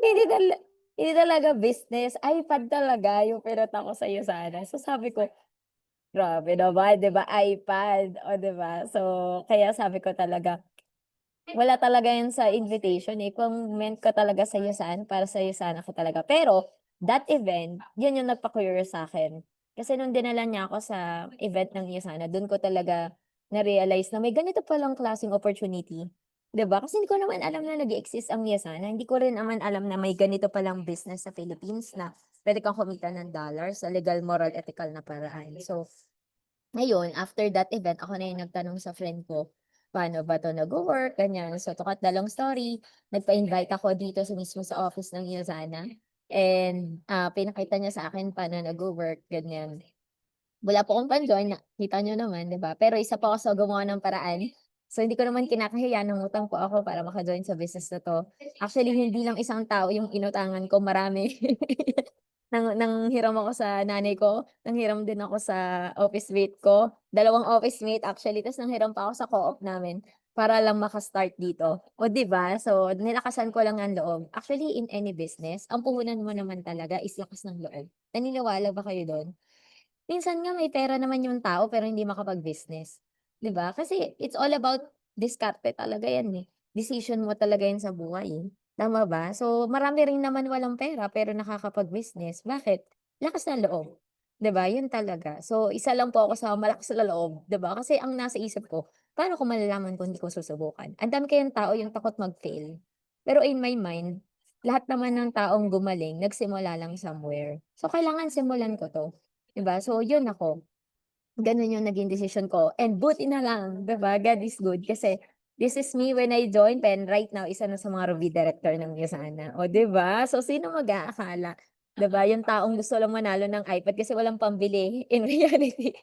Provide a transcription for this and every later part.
hindi tala hindi talaga business, iPad talaga yung pinunta ko sa Yusana. So sabi ko, grabe naman 'di ba, iPad, oh 'di ba? So kaya sabi ko talaga, wala talaga yun sa invitation, eh, kung meant ko talaga sa Yusana, para sa Yusana ko talaga. Pero that event, yun yung nagpa-curious sa'kin. Kasi nung dinala niya ako sa event ng Yusana, dun ko talaga na-realize na may ganito palang klaseng opportunity, 'di ba? Kasi hindi ko naman alam na nag-e-exist ang Yusana, hindi ko rin naman alam na may ganito palang business sa Philippines na puwede kang kumita ng dollars sa legal, moral, ethical na paraan. So ngayon, after that event, ako na yung nagtanong sa friend ko, paano ba 'to nagwo-work, ganyan. So to cut the long story, nagpa-invite ako dito sa mismo sa office ng Yazana and, pinakita niya sa akin paano nagwo-work, ganyan. Wala po akong pan-join, kita niyo naman, 'di ba? Pero isa pa ako sa gumawa ng paraan. So hindi ko naman kinakahiya, nangutang po ako para maka-join sa business na 'to. Actually, hindi lang isang tao yung inutangan ko, marami. Nanghiram ako sa nanay ko, nanghiram din ako sa office mate ko, dalawang office mate actually, ta's nanghiram pa ako sa co-op namin para lang maka-start dito. Oh, 'di ba? So, nilakasan ko lang ang loob. Actually, in any business, ang puhunan mo naman talaga is lakas ng loob. Naniniwala ba kayo dun? Minsan nga may pera naman yung tao pero hindi makapag-business, 'di ba? Kasi it's all about diskarte talaga yan, eh. Decision mo talaga yan sa buhay, eh, tama ba? So, marami rin naman walang pera pero nakakapag-business, bakit? Lakas ng loob, 'di ba? Yun talaga. So, isa lang po ako sa malakas na loob, 'di ba? Kasi ang nasa isip ko, paano ko malalaman kung hindi ko susubukan? Ang dami kayang tao yung takot mag-fail. Pero in my mind, lahat naman ng taong gumaling nagsimula lang somewhere. So, kailangan simulan ko 'to. 'Di ba? So yun ako, gano'n yung naging desisyon ko and buti na lang, 'di ba, God is good kasi this is me when I joined and right now isa na sa mga Rovie director ng Yusana, oh, 'di ba? So sino mag-aakala, 'di ba, yung taong gusto lang manalo ng iPad kasi walang pambili in reality,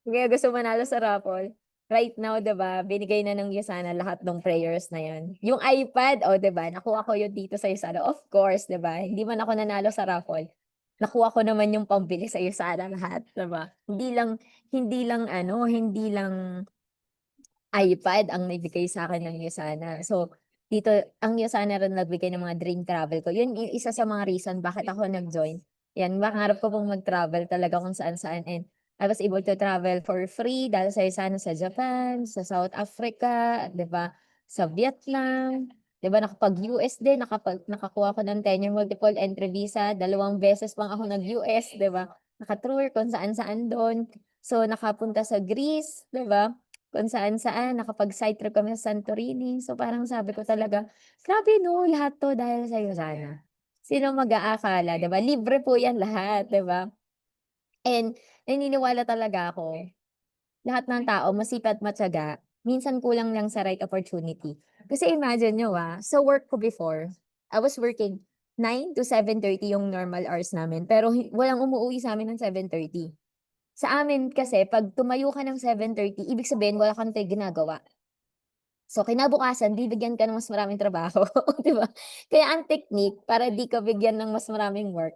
kaya gusto manalo sa raffle. Right now, 'di ba, binigay na ng Yusana lahat nung prayers na yun. Yung iPad, oh, 'di ba, nakuha ko yun dito sa Yusana, of course, 'di ba, hindi man ako nanalo sa raffle. Nakuha ko naman yung pambili sa Yusana lahat, 'di ba? Hindi lang ano, hindi lang iPad ang naibigay sa'kin ng Yusana. So, dito ang Yusana rin nagbigay ng mga dream travel ko. Yun yung isa sa mga reason bakit ako nag-join. 'Yan, pangarap ko pong mag-travel talaga kung saan-saan and I was able to travel for free dahil sa Yusana sa Japan, sa South Africa, 'di ba, sa Vietnam, 'di ba, nakapag-US din, nakakuha ako ng 10-year multiple entry visa, 2 beses pang ako nag-US, 'di ba? Naka-tour kung saan-saan dun. So, nakapunta sa Greece, 'di ba? Kung saan-saan, nakapag-side trip kami sa Santorini. So, parang sabi ko talaga, grabe 'no, lahat 'to dahil sa'yo sana. Sino mag-aakala, 'di ba? Libre po 'yan lahat, 'di ba? And naniniwala talaga ako, lahat ng tao masipag matiyaga, minsan kulang lang sa right opportunity. Kasi imagine niyo, sa work ko before, I was working 9 to 7:30 yung normal hours namin, pero walang umuuwi sa'min ng 7:30. Sa amin kasi 'pag tumayo ka ng 7:30 ibig sabihin wala kang ginagawa. So kinabukasan bibigyan ka ng mas maraming trabaho, 'di ba? Kaya ang technique para di ka bigyan ng mas maraming work,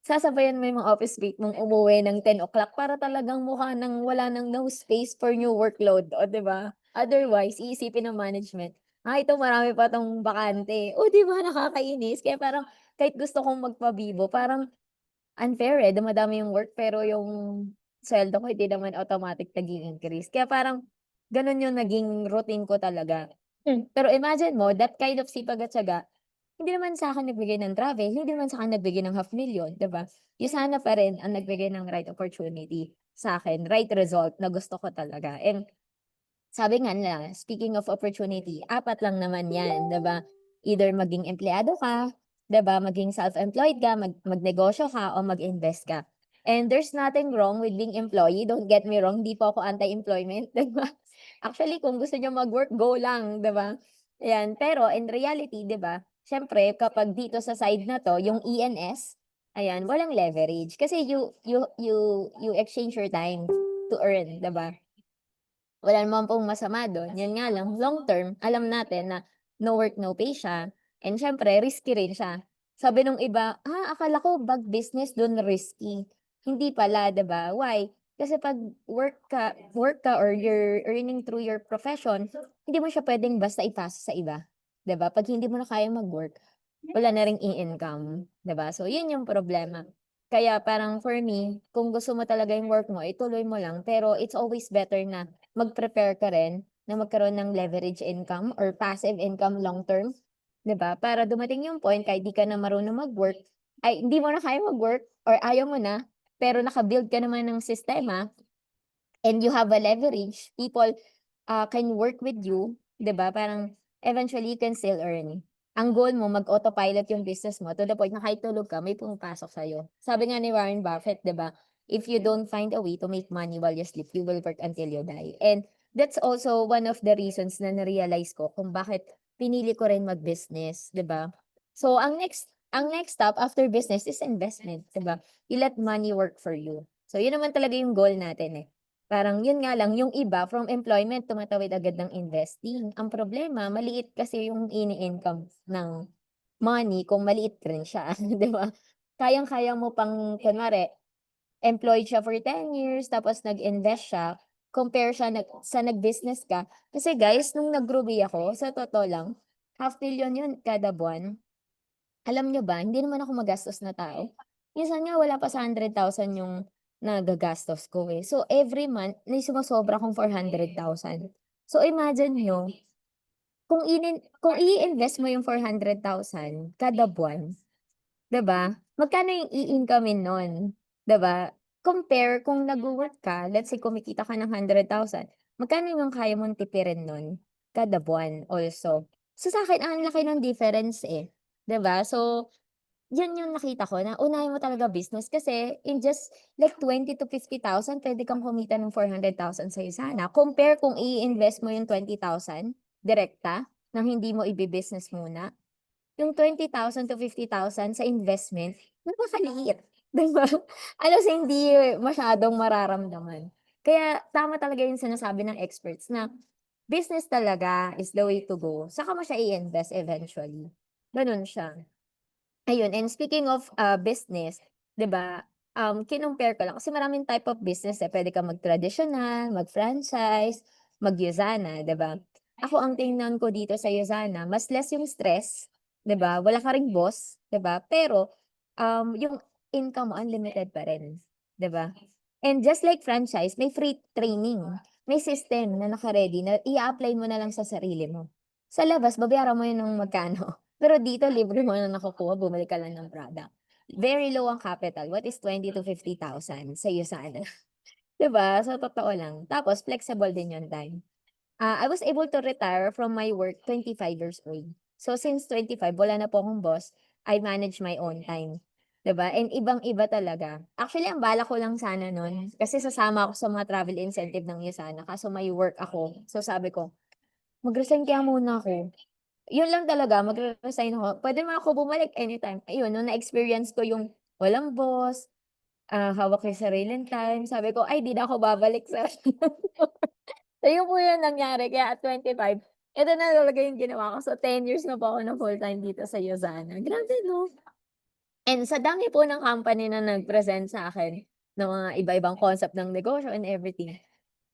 sasabayan mo yung mga office mate mong umuwi ng 10 o'clock para talagang mukha ng wala ng no space for new workload, oh, 'di ba? Otherwise iisipin ng management, ito marami pa 'tong bakante." Oh, 'di ba nakakainis? Kaya parang kahit gusto kong magpabibo parang unfair, eh, dumadami yung work pero yung sweldo ko hindi naman automatic nag-i-increase. Kaya parang gano'n yung naging routine ko talaga. Pero imagine mo that kind of sipag at tiyaga, hindi naman sa'kin nagbigay ng travel, hindi naman sa'kin nagbigay ng 500,000, 'di ba? Yung sana pa rin ang nagbigay ng right opportunity sa'kin, right result na gusto ko talaga. And sabi nga nila, speaking of opportunity, 4 lang naman 'yan, 'di ba? Either maging empleyado ka, 'di ba, maging self-employed ka, magnegosyo ka o mag-invest ka. And there's nothing wrong with being employee, don't get me wrong, 'di po ako anti-employment, 'di ba? Actually kung gusto niyo mag-work, go lang, 'di ba? Ayan, pero in reality, 'di ba, siyempre kapag dito sa side na 'to, yung ENS, ayan, walang leverage kasi you exchange your time to earn, 'di ba? Wala naman pong masama dun, yun nga lang long term alam natin na no work, no pay siya and siyempre risky rin siya. Sabi nung iba, akala ko 'pag business dun risky." Hindi pala, 'di ba? Why? Kasi 'pag work ka or you're earning through your profession, hindi mo siya puwedeng basta ipasa sa iba, 'di ba? 'Pag hindi mo na kayang mag-work, wala na ring i-income, 'di ba? So, yun yung problema. Kaya parang for me, kung gusto mo talaga yung work mo, ituloy mo lang, pero it's always better na mag-prepare ka rin na magkaroon ng leverage income or passive income long term, 'di ba? Para dumating yung point kahit di ka na marunong mag-work, ay hindi mo na kaya mag-work or ayaw mo na, pero naka-build ka naman ng sistema and you have a leverage, people can work with you, 'di ba? Parang eventually you can still earn. Ang goal mo mag-autopilot yung business mo to the point na kahit tulog ka may pumapasok sa'yo. Sabi nga ni Warren Buffett, 'di ba? If you don't find a way to make money while you sleep, you will work until you die. And that's also one of the reasons na na-realize ko kung bakit pinili ko rin mag-business, 'di ba? So ang next step after business is investment, 'di ba? You let money work for you. So yun naman talaga yung goal natin eh. Parang yun nga lang, yung iba from employment tumatawid agad ng investing. Ang problema maliit kasi yung ini-income ng money kung maliit rin siya, 'di ba? Kayang-kaya mo pang kunwari employed siya for 10 years tapos nag-invest siya, compare siya sa nag-business ka. Kasi guys nung nag-groovy ako, sa totoo lang, 500,000 yun kada buwan. Alam niyo ba, hindi naman ako magastos na tao. Minsan nga wala pa sa 100,000 yung nagagastos ko, eh. So, every month may sumosobra akong 400,000. So, imagine niyo kung i-invest mo yung 400,000 kada buwan, 'di ba? Magkano yung i-income-in nun, 'di ba? Compare kung nagwo-work ka, let's say kumikita ka ng 100,000, magkano yung kaya mong tipirin nun kada buwan also. So, sa'kin ang laki ng difference, eh, 'di ba? So, yan yung nakita ko na unahin mo talaga business kasi in just like 20,000 to 50,000 puwede kang kumita ng 400,000 sa isa na. Compare kung i-invest mo yung 20,000 direkta ng hindi mo ibi-business muna. Yung 20,000 to 50,000 sa investment, napakaliit, 'di ba? Halos hindi masyadong mararamdaman. Kaya tama talaga yung sinasabi ng experts na business talaga is the way to go, saka mo siya i-invest eventually, gano'n siya. Ayun, and speaking of, business, 'di ba, kinumpare ko lang kasi maraming type of business, eh, puwede kang mag-traditional, mag-franchise, mag-Yuzana, 'di ba? Ako ang tingnan ko dito sa Yuzana mas less yung stress, 'di ba? Wala ka ring boss, 'di ba? Pero, yung income mo unlimited pa rin, 'di ba? And just like franchise, may free training, may system na naka-ready na i-a-apply mo na lang sa sarili mo. Sa labas babayaran mo yun ng magkano. Pero dito libre mo na nakukuha, bumili ka lang ng product. Very low ang capital, what is 20,000 to 50,000 sa'yo sana, 'di ba? Sa totoo lang. Tapos flexible din yung time. I was able to retire from my work 25 years old. So since 25 wala na po akong boss, I manage my own time, 'di ba? And ibang-iba talaga. Actually ang balak ko lang sana nun, kasi sasama ako sa mga travel incentive ng USANA kaso may work ako. So sabi ko, mag-resign kaya muna ako. Yun lang talaga, magre-resign ako. Puwede naman ako bumalik anytime. Ayun, nung na-experience ko yung walang boss, hawak yung sariling time, sabi ko, "Ay, 'di na ako babalik sa" Ayun po yung nangyari kaya at 25, ito na talaga yung ginawa ko. So, 10 years na po ako ng full-time dito sa Yuzana. Grabe 'no? And sa dami po ng company na nag-present sa'kin ng mga iba-ibang concept ng negosyo and everything,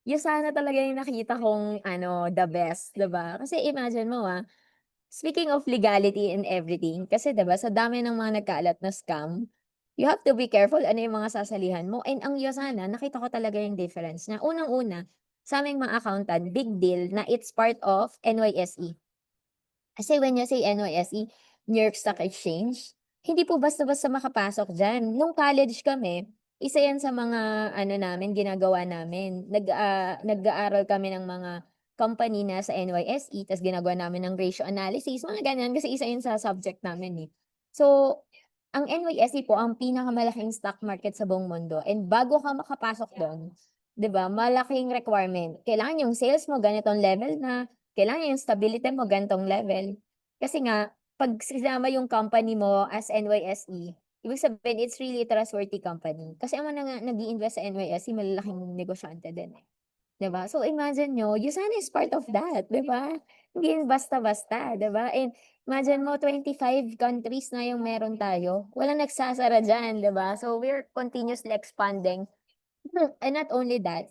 Yuzana talaga yung nakita kong ano, the best, 'di ba? Kasi imagine mo, speaking of legality and everything, kasi 'di ba sa dami ng mga nagkaalat na scam, you have to be careful ano yung mga sasalihan mo and ang Yosana nakita ko talaga yung difference niya. Unang-una, sa'ming mga accountant, big deal na it's part of NYSE. Kasi when you say NYSE, New York Stock Exchange, hindi po basta-basta makapasok diyan. Nung college kami, isa 'yan sa mga ano namin, ginagawa namin. Nag-aaral kami ng mga company na sa NYSE ta's ginagawa namin ng ratio analysis, mga ganyan. Kasi isa 'yun sa subject namin, eh. So, ang NYSE po ang pinakamalaking stock market sa buong mundo and bago ka makapasok do'n, 'di ba, malaking requirement. Kailangan yung sales mo ganitong level na, kailangan yung stability mo gan'tong level. Kasi nga 'pag sinama yung company mo as NYSE, ibig sabihin it's really trustworthy company. Kasi ang mga nag-i-invest sa NYSE malalaking negosyante din, eh, 'di ba? So imagine niyo, Yusana is part of that, 'di ba? Hindi yun basta-basta, 'di ba? And imagine mo 25 countries na yung meron tayo, walang nagsasara diyan, 'di ba? So we're continuously expanding. And not only that,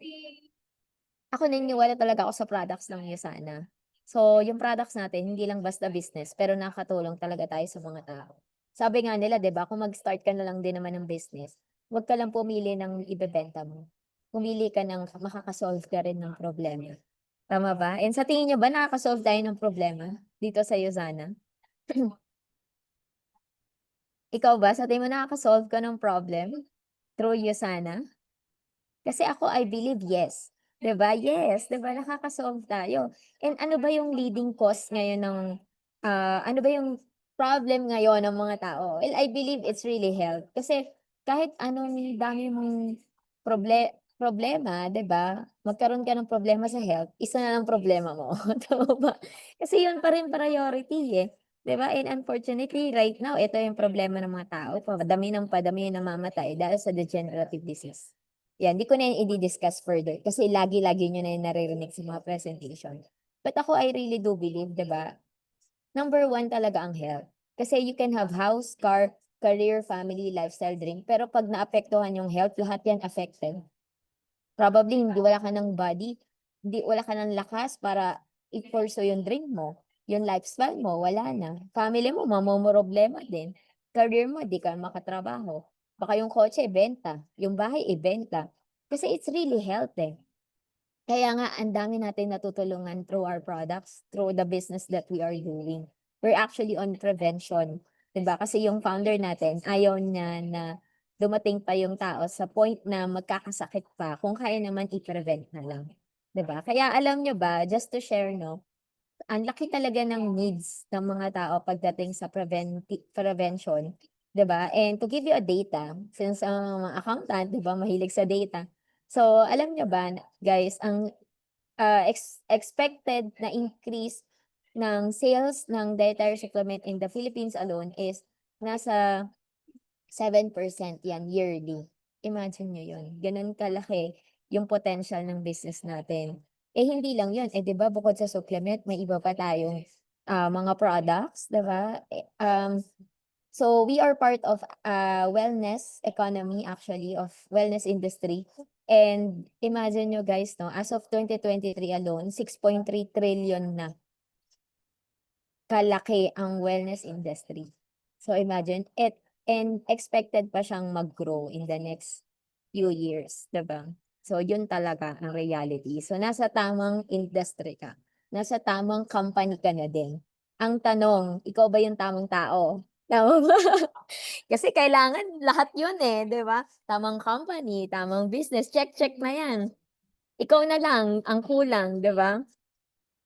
ako naniniwala talaga ako sa products ng Yusana. So, yung products natin hindi lang basta business, pero nakakatulong talaga tayo sa mga tao. Sabi nga nila 'di ba, kung mag-start ka na lang din naman ng business, wag ka lang pumili ng ibebenta mo. Pumili ka ng makaka-solve ka rin ng problema, tama ba? And sa tingin niyo ba nakaka-solve tayo ng problema dito sa Yuzana? Ikaw ba, sa tingin mo nakaka-solve ka ng problem through Yuzana? Kasi ako I believe yes, 'di ba? Yes, 'di ba nakaka-solve tayo. And ano ba yung leading cause ngayon ng, ano ba yung problem ngayon ng mga tao? Well, I believe it's really health. Kasi kahit anong dami mong problema, 'di ba? Magkaroon ka ng problema sa health, isa na lang problema mo, tama ba? Kasi yun pa rin priority, eh, 'di ba? And unfortunately right now ito yung problema ng mga tao, padami yung namamatay dahil sa degenerative disease. Yan, di ko na yan i-di-discuss further kasi lagi-lagi niyo na yan naririnig sa mga presentation. But ako, I really do believe, 'di ba, number one talaga ang health. Kasi you can have house, car, career, family, lifestyle, dream, pero 'pag naapektuhan yung health, lahat yan affected. Probably hindi wala ka ng body, hindi wala ka ng lakas para i-pursue yung dream mo, yung lifestyle mo wala na, family mo mamomroblema din, career mo di ka makatrabaho, baka yung kotse ibenta, yung bahay ibenta, kasi it's really health, eh. Kaya nga ang dami nating natutulungan through our products, through the business that we are doing. We're actually on prevention, 'di ba? Kasi yung founder natin ayaw niya na dumating pa yung tao sa point na magkakasakit pa kung kaya naman i-prevent na lang, 'di ba? Kaya alam niyo ba, just to share 'no, ang laki talaga ng needs ng mga tao pagdating sa prevention, 'di ba? And to give you a data, since ang mga accountant 'di ba mahilig sa data. So alam niyo ba guys ang expected na increase ng sales ng dietary supplement in the Philippines alone is nasa 7% yan yearly. Imagine niyo yun, gano'n kalaki yung potential ng business natin. Eh, hindi lang yun, eh, 'di ba bukod sa supplement may iba pa tayong, mga products, 'di ba? So we are part of, wellness economy actually, of wellness industry. And imagine niyo guys 'no, as of 2023 alone, 6.3 trillion na kalaki ang wellness industry. So imagine and expected pa siyang mag-grow in the next few years, 'di ba? So yun talaga ang reality. So nasa tamang industry ka, nasa tamang company ka na din. Ang tanong, ikaw ba yung tamang tao? Tama ba? Kasi kailangan lahat yun, eh, 'di ba? Tamang company, tamang business, check na yan. Ikaw na lang ang kulang, 'di ba?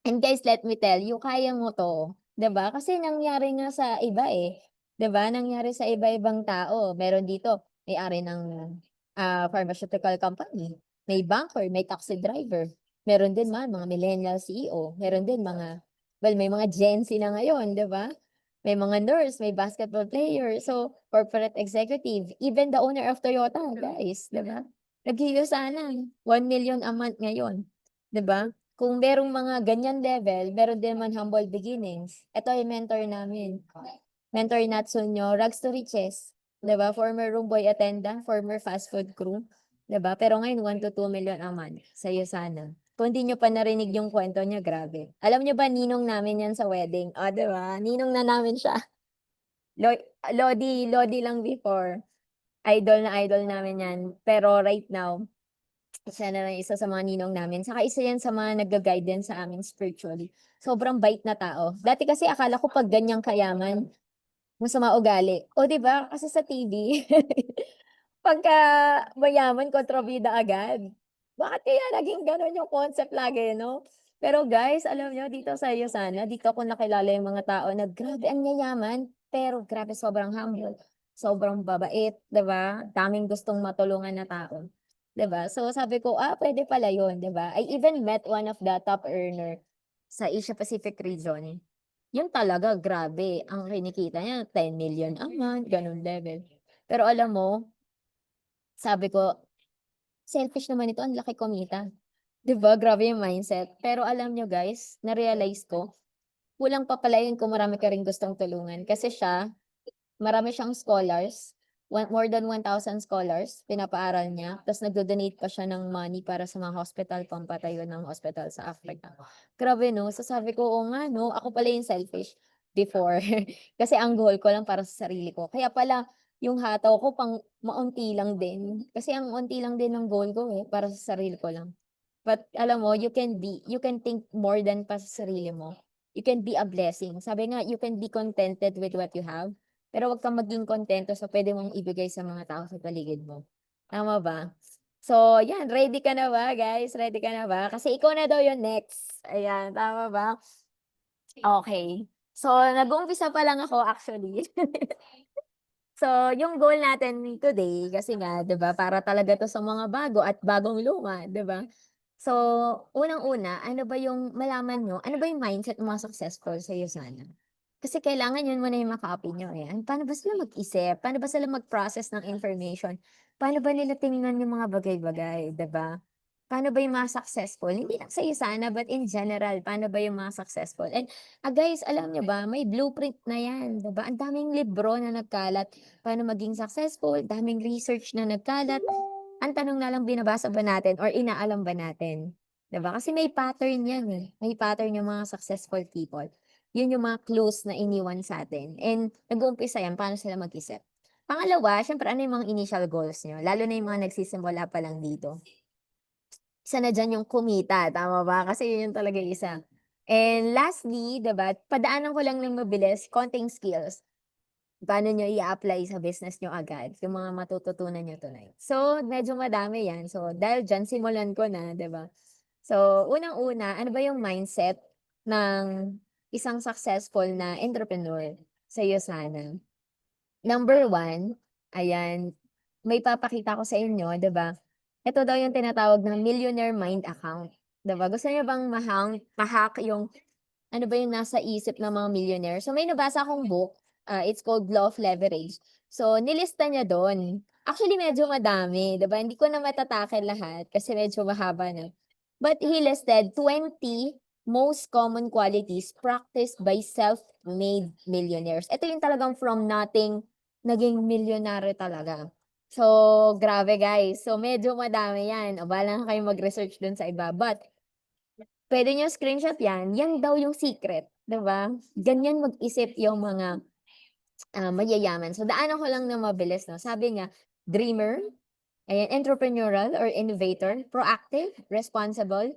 And guys, let me tell you, kaya mo 'to, 'di ba? Kasi nangyari nga sa iba, eh, 'di ba? Nangyari sa iba-ibang tao. Meron dito, may-ari ng, pharmaceutical company, may banker, may taxi driver, meron din mga millennial CEO, meron din mga well, may mga Gen Z na ngayon, 'di ba? May mga nurse, may basketball player, so corporate executive, even the owner of Toyota, guys, 'di ba? Nagkikilos na, 1 million a month ngayon, 'di ba? Kung merong mga ganyan level, meron din naman humble beginnings. Ito yung mentor namin. Mentor Natsunyo, rags to riches. 'Di ba? Former room boy attendant, former fast food crew. 'Di ba? Pero ngayon 1 to 2 million a month. Sa'yo sana. Kung di niyo pa narinig yung kwento niya, grabe. Alam niyo ba ninong namin yan sa wedding? Oh, 'di ba? Ninong na namin siya. Lo Lodi lang before. Idol na idol namin yan. Pero right now, siya na lang isa sa mga ninong namin, saka isa yan sa mga nagga-guide din sa amin spiritually. Sobrang bait na tao. Dati kasi akala ko 'pag ganyang kayaman, masama ugali. Oh, 'di ba? Kasi sa TV, pagka mayaman kontrabida agad. Bakit kaya naging gano'n yung concept lagi 'no? Pero guys, alam niyo dito sa Yusana, dito ko nakilala yung mga tao na grabe ang yayaman, pero grabe sobrang humble, sobrang babait, 'di ba? Daming gustong matulungan na tao, 'di ba? So sabi ko, puwede pala yun, 'di ba? I even met one of the top earner sa Asia Pacific region. Yun talaga grabe, ang kinikita niya 10 million a month, gano'ng level. Pero alam mo, sabi ko, selfish naman ito, ang laki kumita. 'Di ba, grabe yung mindset. Pero alam niyo guys, na-realize ko, kulang pa pala yun kung marami ka ring gustong tulungan. Kasi siya, marami siyang scholars, more than 1,000 scholars, pinapaaral niya, ta's nagdo-donate pa siya ng money para sa mga hospital, pampatayo ng hospital sa Africa. Grabe 'no? So sabi ko, "Oo nga 'no, ako pala yung selfish before." Kasi ang goal ko lang para sa sarili ko. Kaya pala yung hataw ko pang maunti lang din. Kasi ang unti lang din ng goal ko, eh, para sa sarili ko lang. But alam mo, you can think more than pa sa sarili mo. You can be a blessing. Sabi nga, you can be contented with what you have, pero wag kang maging kontento sa puwede mong ibigay sa mga tao sa paligid mo. Tama ba? So, 'yan, ready ka na ba, guys? Ready ka na ba? Kasi ikaw na daw yung next. Ayan, tama ba? Okay. So, nag-uumpisa pa lang ako actually. So, yung goal natin today kasi nga 'di ba, para talaga 'to sa mga bago at bagong luma, 'di ba? So, unang-una, ano ba yung malaman niyo, ano ba yung mindset ng mga successful sa'yo sana? Kasi kailangan yun muna yung maka-copy niyo, eh. Paano ba sila mag-isip? Paano ba sila mag-process ng information? Paano ba nila tiningnan yung mga bagay-bagay, 'di ba? Paano ba yung mga successful? Hindi lang sa'yo sana, but in general, paano ba yung mga successful? And, guys, alam niyo ba, may blueprint na yan, 'di ba? Ang daming libro na nagkalat, paano maging successful, daming research na nagkalat. Ang tanong na lang, binabasa ba natin or inaalam ba natin, 'di ba? Kasi may pattern 'yan, eh, may pattern yung mga successful people. Yun yung mga clues na iniwan sa'tin and nag-uumpisa yan paano sila mag-isip. Pangalawa, siyempre ano yung mga initial goals niyo, lalo na yung mga nagsisimula pa lang dito. Isa na diyan yung kumita, tama ba? Kasi yun yung talaga yung isa. And lastly, 'di ba, padaanan ko lang ng mabilis, konting skills. Paano niyo i-a-apply sa business niyo agad, yung mga matututunan niyo tonight. So, medyo madami 'yan. So, dahil diyan simulan ko na, 'di ba? So, unang-una, ano ba yung mindset ng isang successful na entrepreneur sa'yo sana? Number one, ayan, may papakita ko sa inyo, 'di ba? Ito daw yung tinatawag na millionaire mind account, 'di ba? Gusto niyo bang ma-hack yung ano ba yung nasa isip ng mga millionaire? So, may nabasa akong book, it's called Law of Leverage. So, nilista niya dun. Actually, medyo madami, 'di ba? Hindi ko na mata lahat kasi medyo mahaba na. But he listed 20 most common qualities practiced by self-made millionaires. Ito yung talagang from nothing, naging milyonaryo talaga. So, grabe guys. So, medyo madami yan. O, bahala na kayong mag-research dun sa iba. But, puwede niyo screenshot 'yan, 'yan daw yung secret, 'di ba? Ganyan mag-isip yung mga, mayayaman. So, daanan ko lang ng mabilis 'no, sabi nga, dreamer, ayan, entrepreneurial or innovator, proactive, responsible,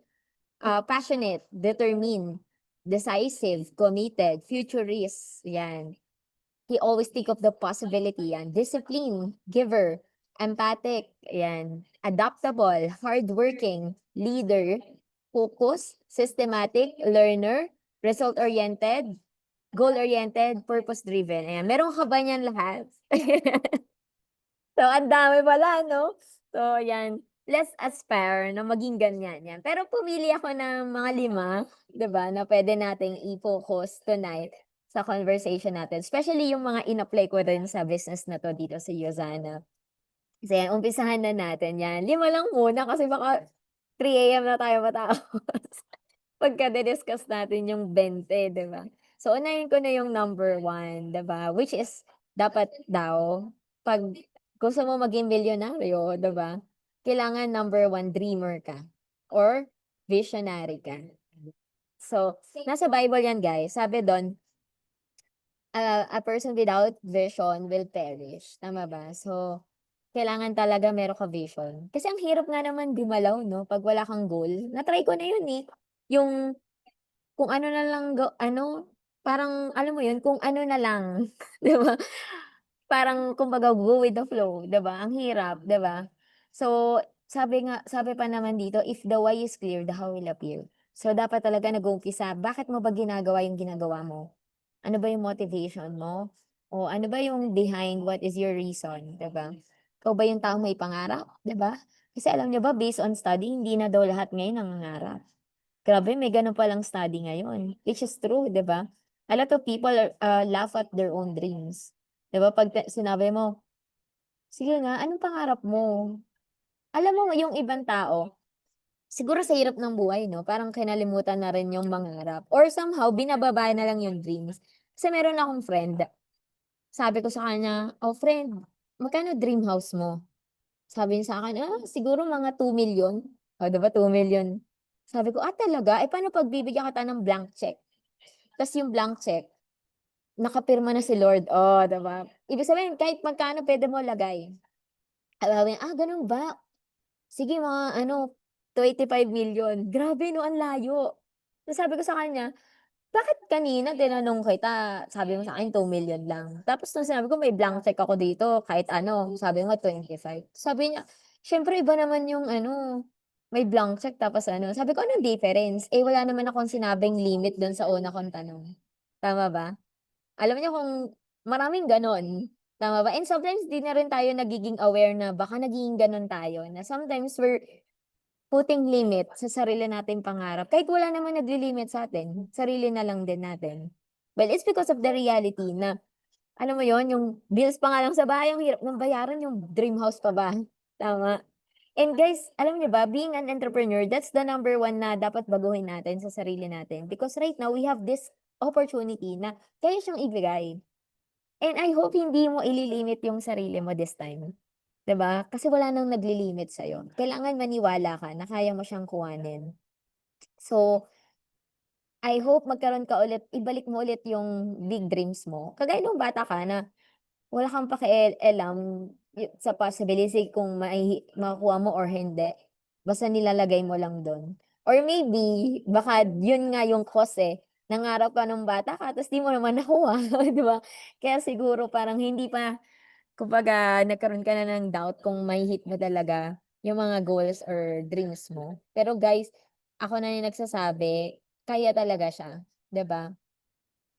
passionate, determined, decisive, committed, futurist, 'yan. He always think of the possibility, 'yan. Discipline, giver, empathic, ayan. Adaptable, hardworking, leader, focused, systematic, learner, result-oriented, goal-oriented, purpose-driven. Ayan, meron ka ba niyan lahat? So, ang dami pala 'no? So, 'yan, let's aspire na maging ganyan, 'yan. Pero pumili ako ng mga 5, 'di ba, na puwede nating i-focus tonight sa conversation natin, especially yung mga in-apply ko rin sa business na 'to dito sa Yozana. So, 'yan, umpisahan na natin 'yan. 5 lang muna kasi baka 3 AM na tayo matapos pagka di-discuss natin yung 20, 'di ba? So, unahin ko na yung number 1, 'di ba, which is dapat daw 'pag gusto mo maging milyonaryo, 'di ba, kailangan number 1 dreamer ka or visionary ka. So, nasa Bible 'yan guys, sabi dun, a person without vision will perish, tama ba? So, kailangan talaga meron ka vision. Kasi ang hirap nga naman gumalaw 'no, 'pag wala kang goal. Na-try ko na yun, eh, yung kung ano na lang ano, parang alam mo yun, kung ano na lang, 'di ba? Parang kumbaga go with the flow, 'di ba? Ang hirap, 'di ba? So, sabi pa naman dito, "If the why is clear, the how will appear." So, dapat talaga nag-uumpisa, bakit mo ba ginagawa yung ginagawa mo? Ano ba yung motivation mo? O ano ba yung behind, what is your reason, 'di ba? Ikaw ba yung taong may pangarap, 'di ba? Kasi alam niyo ba based on study, hindi na daw lahat ngayon nangangarap. Grabe may gano'n palang study ngayon, which is true, 'di ba? A lot of people laugh at their own dreams. 'Di ba 'pag sinabi mo, "Sige nga, anong pangarap mo?" Alam mo yung ibang tao, siguro sa hirap ng buhay 'no, parang kinalimutan na rin yung mangarap or somehow binababa na lang yung dreams. Kasi meron akong friend, sabi ko sa kanya, "Oh friend, "Magkano dream house mo?" Sabi niya sa'kin, siguro mga 2,000,000. Oh, 'di ba 2,000,000. Sabi ko, talaga? Eh, paano 'pag bibigyan kita ng blank check, ta's yung blank check nakapirma na si Lord, 'di ba? Ibig sabihin kahit magkano puwede mo lagay." Sabi niya, gano'n ba? Sige mga ano, 25,000,000. Grabe 'no, ang layo. Ta's sabi ko sa kanya, "Bakit kanina tinanong kita sabi mo sa'kin 2,000,000 lang, tapos nung sinabi ko may blank check ako dito kahit ano, sabi mo 25." Sabi niya, "Siyempre iba naman yung ano, may blank check tapos ano." Sabi ko, "Anong difference? Eh, wala naman akong sinabing limit dun sa una kong tanong." Tama ba? Alam niyo kung maraming gano'n, tama ba? And sometimes 'di na rin tayo nagiging aware na baka nagiging gano'n tayo na sometimes we're putting limit sa sarili nating pangarap kahit wala namang naglilimit sa'tin, sarili na lang din natin. Well, it's because of the reality na alam mo yon yung bills pa nga lang sa bahay ang hirap ng bayaran, yung dream house pa ba, tama? And guys, alam niyo ba being an entrepreneur, that's the number one na dapat baguhin natin sa sarili natin because right now we have this opportunity na kaya siyang ibigay. And I hope hindi mo ililimit yung sarili mo this time, 'di ba? Kasi wala nang naglilimit sa'yo. Kailangan maniwala ka na kaya mo siyang kuhanin. So, I hope magkaroon ka ulit ibalik mo ulit yung big dreams mo. Kagaya nung bata ka na wala kang pakialam sa possibility kung makukuha mo or hindi, basta nilalagay mo lang dun. Or maybe baka yun nga yung cause, nangarap ka nung bata ka ta's di mo naman nakuha, 'di ba? Kaya siguro parang hindi pa kumbaga nagkaroon ka na ng doubt kung mahi-hit mo talaga yung mga goals or dreams mo. Pero guys, ako na yung nagsasabi, kaya talaga siya, 'di ba?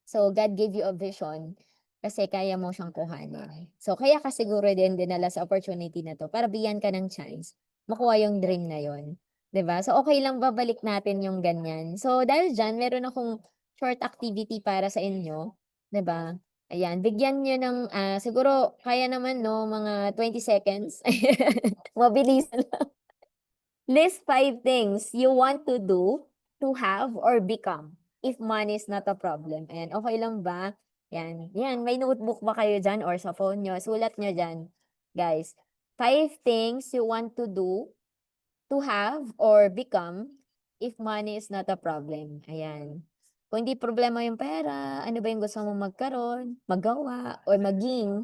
So, God gave you a vision kasi kaya mo siyang kuhanin. So, kaya ka siguro din dinala sa opportunity na 'to para bigyan ka ng chance makuha yung dream na yun, 'di ba? So, okey lang babalik natin yung ganyan. So, dahil diyan meron akong short activity para sa inyo, 'di ba? Ayan, bigyan niyo ng, siguro kaya naman 'no, mga 20 seconds. Mabilisan lang. List 5 things you want to do, to have, or become if money is not a problem. Ayan, okey lang ba? Yan, yan may notebook ba kayo diyan or sa phone niyo, sulat niyo diyan, guys. 5 things you want to do, to have, or become if money is not a problem. Ayan. Kung hindi problema yung pera, ano ba yung gusto mong magkaroon, magawa, or maging?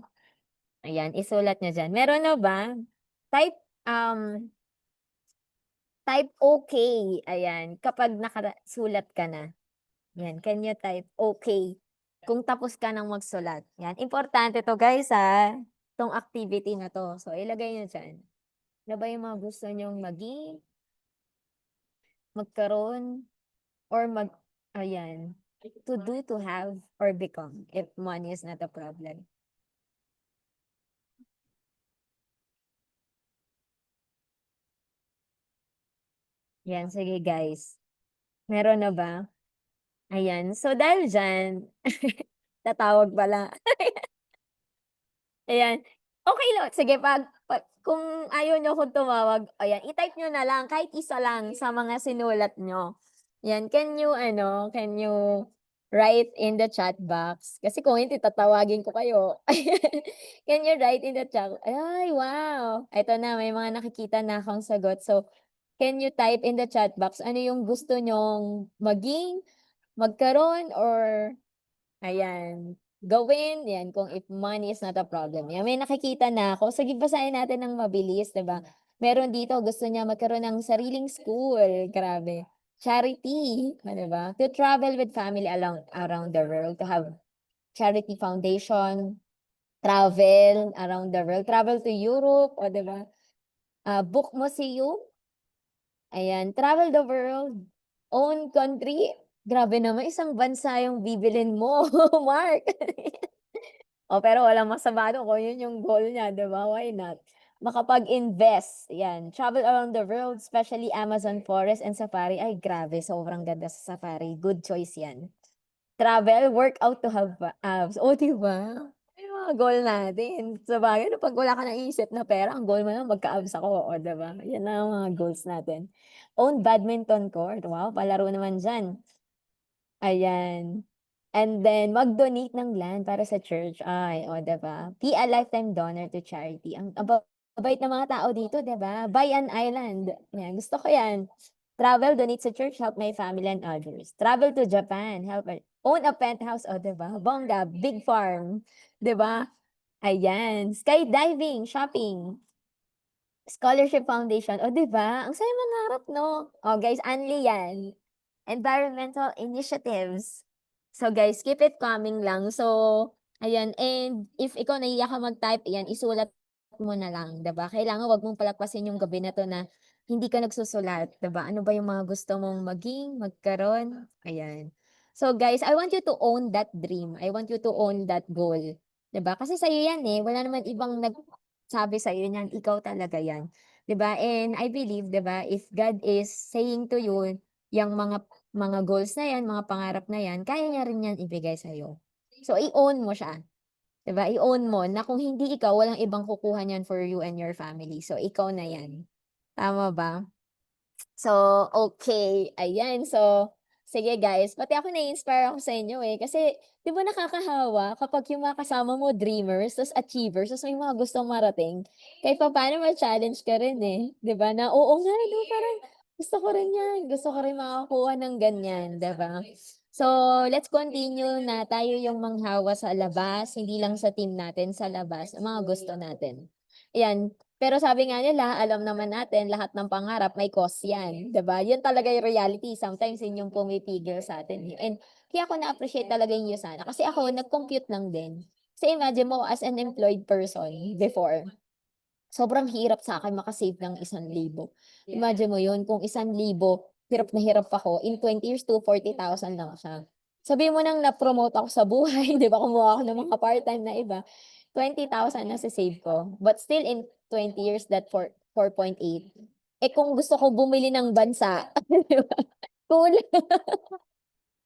Ayan, isulat niyo diyan. Meron na ba? Type, um Type okay, ayan, kapag nakasulat ka na. Yan, can you type okay kung tapos ka ng magsulat, yan. Importante 'to guys, 'tong activity na 'to. So, ilagay niyo diyan. Ano ba yung mga gusto niyong maging, magkaroon, or ayan, to do, to have, or become if money is not a problem. Yan, sige guys, meron na ba? Ayan, so dahil diyan tatawag pala. Ayan, okey lang sige 'pag kung ayaw niyo akong tumawag, ayan i-type niyo na lang kahit isa lang sa mga sinulat niyo. Yan, can you write in the chat box? Kasi kung hindi tatawagin ko kayo. Can you write in the chat ay wow! Eto na may mga nakikita na akong sagot. So, can you type in the chat box ano yung gusto niyong maging, magkaroon, or ayan, gawin, 'yan kung if money is not a problem. 'Yan, may nakikita na ako. Sige basahin natin ng mabilis, 'di ba? Meron dito gusto niya magkaroon ng sariling school, grabe. Charity, 'di ba? To travel with family around the world, to have charity foundation, travel around the world, travel to Europe, o 'di ba? Book museum, ayan, travel the world, own country. Grabe naman, isang bansa yung bibilin mo, Mark. Pero walang masama dun kung yun yung goal niya, 'di ba, why not? Makapag-invest, 'yan, travel around the world, especially Amazon forest and safari. Ay grabe, sobrang ganda sa safari, good choice 'yan. Travel, workout to have abs. Oh, 'di ba? Yung mga goal natin. Sabagay 'no, 'pag wala ka naisip na pera, ang goal mo lang magka-abs ako, oh, 'di ba? Yan na ang mga goals natin. Own badminton court, wow, palaro naman diyan. Ayan. And then mag-donate ng land para sa church. Ay, oh, 'di ba? Be a lifetime donor to charity. Ang babait ng mga tao dito, 'di ba? Buy an island. Yan, gusto ko 'yan. Travel, donate sa church, help my family and others. Travel to Japan, own a penthouse, oh, 'di ba? Bongga, big farm, 'di ba? Ayan, skydiving, shopping. Scholarship Foundation, oh, 'di ba? Ang saya mangarap 'no? Oh, guys, Anli 'yan. Environmental initiatives. So, guys, keep it coming lang. So, ayan, and if ikaw nahiya ka mag-type, ayan, isulat mo na lang, 'di ba? Kailangan 'wag mong palagpasin yung gabi na 'to na hindi ka nagsusulat, 'di ba? Ano ba yung mga gusto mong maging, magkaroon? Ayan. So, guys, I want you to own that dream. I want you to own that goal, 'di ba? Kasi sa'yo 'yan, eh, wala naman ibang sabi sa'yo niyan, ikaw talaga 'yan, 'di ba? And I believe, 'di ba, if God is saying to you yang mga goals na 'yan, mga pangarap na 'yan, kaya niya rin 'yan ibigay sa'yo. So, i-own mo siya, 'di ba? I-own mo na kung hindi ikaw, walang ibang kukuha niyan for you and your family. So, ikaw na 'yan, tama ba? So, okay, ayan. So, sige guys, pati ako na-i-inspire ako sa inyo, eh, kasi 'di ba nakakahawa kapag yung mga kasama mo dreamers, ta's achievers, ta's may mga gustong marating, kahit papaano ma-challenge ka rin, eh, 'di ba, na, "Oo nga 'no, parang gusto ko rin 'yan, gusto ko rin makakuha ng ganyan," 'di ba? So, let's continue na tayo yung manghawa sa labas, hindi lang sa team natin, sa labas, ang mga gusto natin. Ayan, pero sabi nga nila, alam naman natin lahat ng pangarap may cost 'yan, 'di ba? 'Yun talaga yung reality, sometimes 'yun yung pumipigil sa'tin, eh, and kaya ako na-appreciate talaga yung USANA kasi ako nag-compute lang din. Kasi imagine mo as an employed person before, sobrang hirap sa'kin maka-save ng 1,000. Imagine mo 'yun kung 1,000, hirap na hirap ako, in 20 years, 240,000 lang siya. Sabihin mo ng na-promote ako sa buhay, 'di ba, kumuha ako ng mga part-time na iba, 20,000 nasa-save ko, but still in 20 years that 4.8. Eh, kung gusto ko bumili ng bansa, 'di ba, kulang,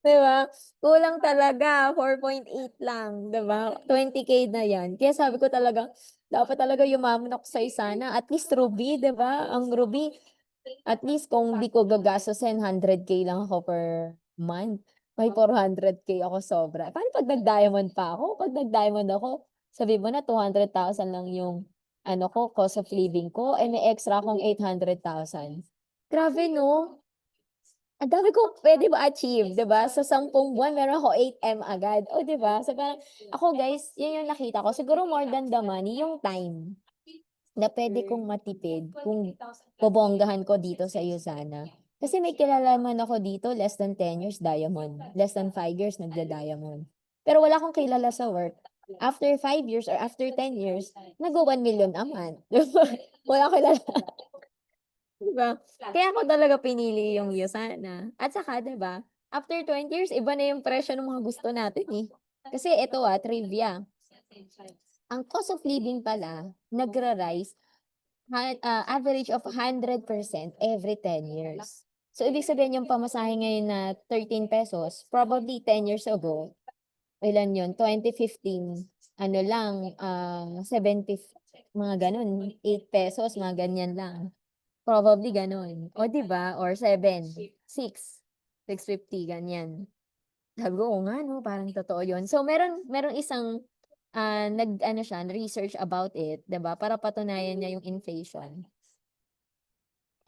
'di ba? Kulang talaga 4.8 lang, 'di ba? 20K na 'yan. Kaya sabi ko talaga, dapat talaga yumaman ako sa ISANA, at least Ruby, 'di ba? Ang Ruby, at least kung di ko gagastusin 100K lang ako per month, may 400K ako sobra. Paano 'pag nag-diamond pa ako? 'Pag nag-diamond ako, sabihin mo na 200,000 lang yung ano ko, cost of living ko, eh, may extra akong 800,000. Grabe 'no? Ang dami kong puwede ma-achieve, 'di ba? Sa 10 buwan meron ako 8M agad, oh, 'di ba? So, parang ako guys, 'yun yung nakita ko. Siguro more than the money, yung time na puwede kong matipid kung bobonggahan ko dito sa USANA. Kasi may kilala naman ako dito less than 10 years diamond, less than 5 years nagda-diamond. Pero wala akong kilala sa work. After 5 years or after 10 years, nagwa 1,000,000 a month, 'di ba? Wala akong kilala, 'di ba? Kaya ako talaga pinili yung USANA, at saka 'di ba, after 20 years iba na yung presyo ng mga gusto natin, eh. Kasi eto, trivia, ang cost of living pala nagra-rise, average of 100% every 10 years. So, ibig sabihin yung pamasahe ngayon na ₱13, probably 10 years ago, ilan yun, 2015, ano lang, 70, mga gano'n, ₱8, mga ganyan lang. Probably gano'n, oh, 'di ba, or 7, 650 ganyan. Sabi ko, "Oo nga 'no, parang totoo 'yun." So merong isang, nag-ano siya, research about it, 'di ba, para patunayan niya yung inflation.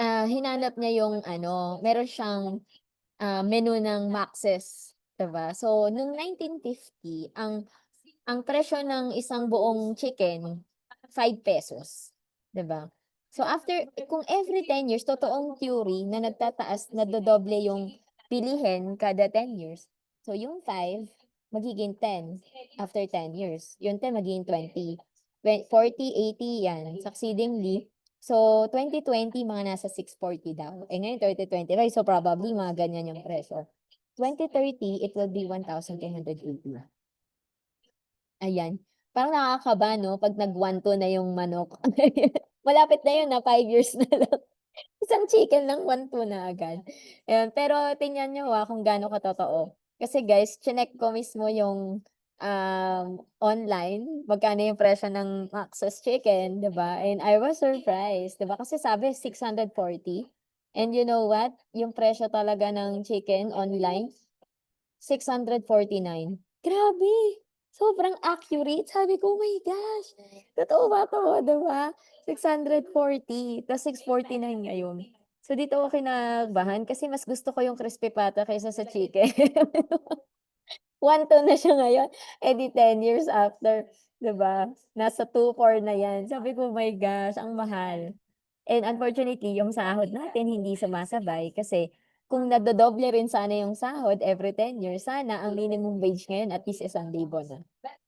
Hinanap niya yung ano, meron siyang, menu ng Maxes, 'di ba? So nung 1950, ang presyo ng isang buong chicken, ₱5, 'di ba? So after, kung every 10 years, totoong theory na nagtataas, nadodoble yung bilihin kada 10 years. So yung 5 magiging 10 after 10 years, yung 10 magiging 20, 40, 80 yan succeedingly. So 2020 mga nasa 640 daw, eh, ngayon 2025, so probably mga ganyan yung presyo. 2030 it will be 1,380. Ayan, parang nakakaba 'no, 'pag nag-1,2 na yung manok. Malapit na yun, 5 years na lang. Isang chicken lang 1,2 na agad. Ayun, pero tingnan niyo, kung gaano katotoo. Kasi guys, chineck ko mismo yung, online, magkano yung presyo ng Max's chicken, 'di ba? And I was surprised, 'di ba, kasi sabi 640, and you know what? Yung presyo talaga ng chicken online, 649. Grabe! Sobrang accurate. Sabi ko, "Oh my gosh, totoo ba 'to?" 'Di ba? 640 ta's 649 ngayon. So, dito ako kinakabahan kasi mas gusto ko yung crispy pata kaysa sa chicken. 1,200 na siya ngayon, eh, di 10 years after, 'di ba, nasa 2,400 na 'yan. Sabi ko, "Oh my gosh, ang mahal." And unfortunately, yung sahod natin hindi sumasabay kasi kung nadodoble rin sana yung sahod every 10 years, sana ang minimum wage ngayon at least 1,000 na.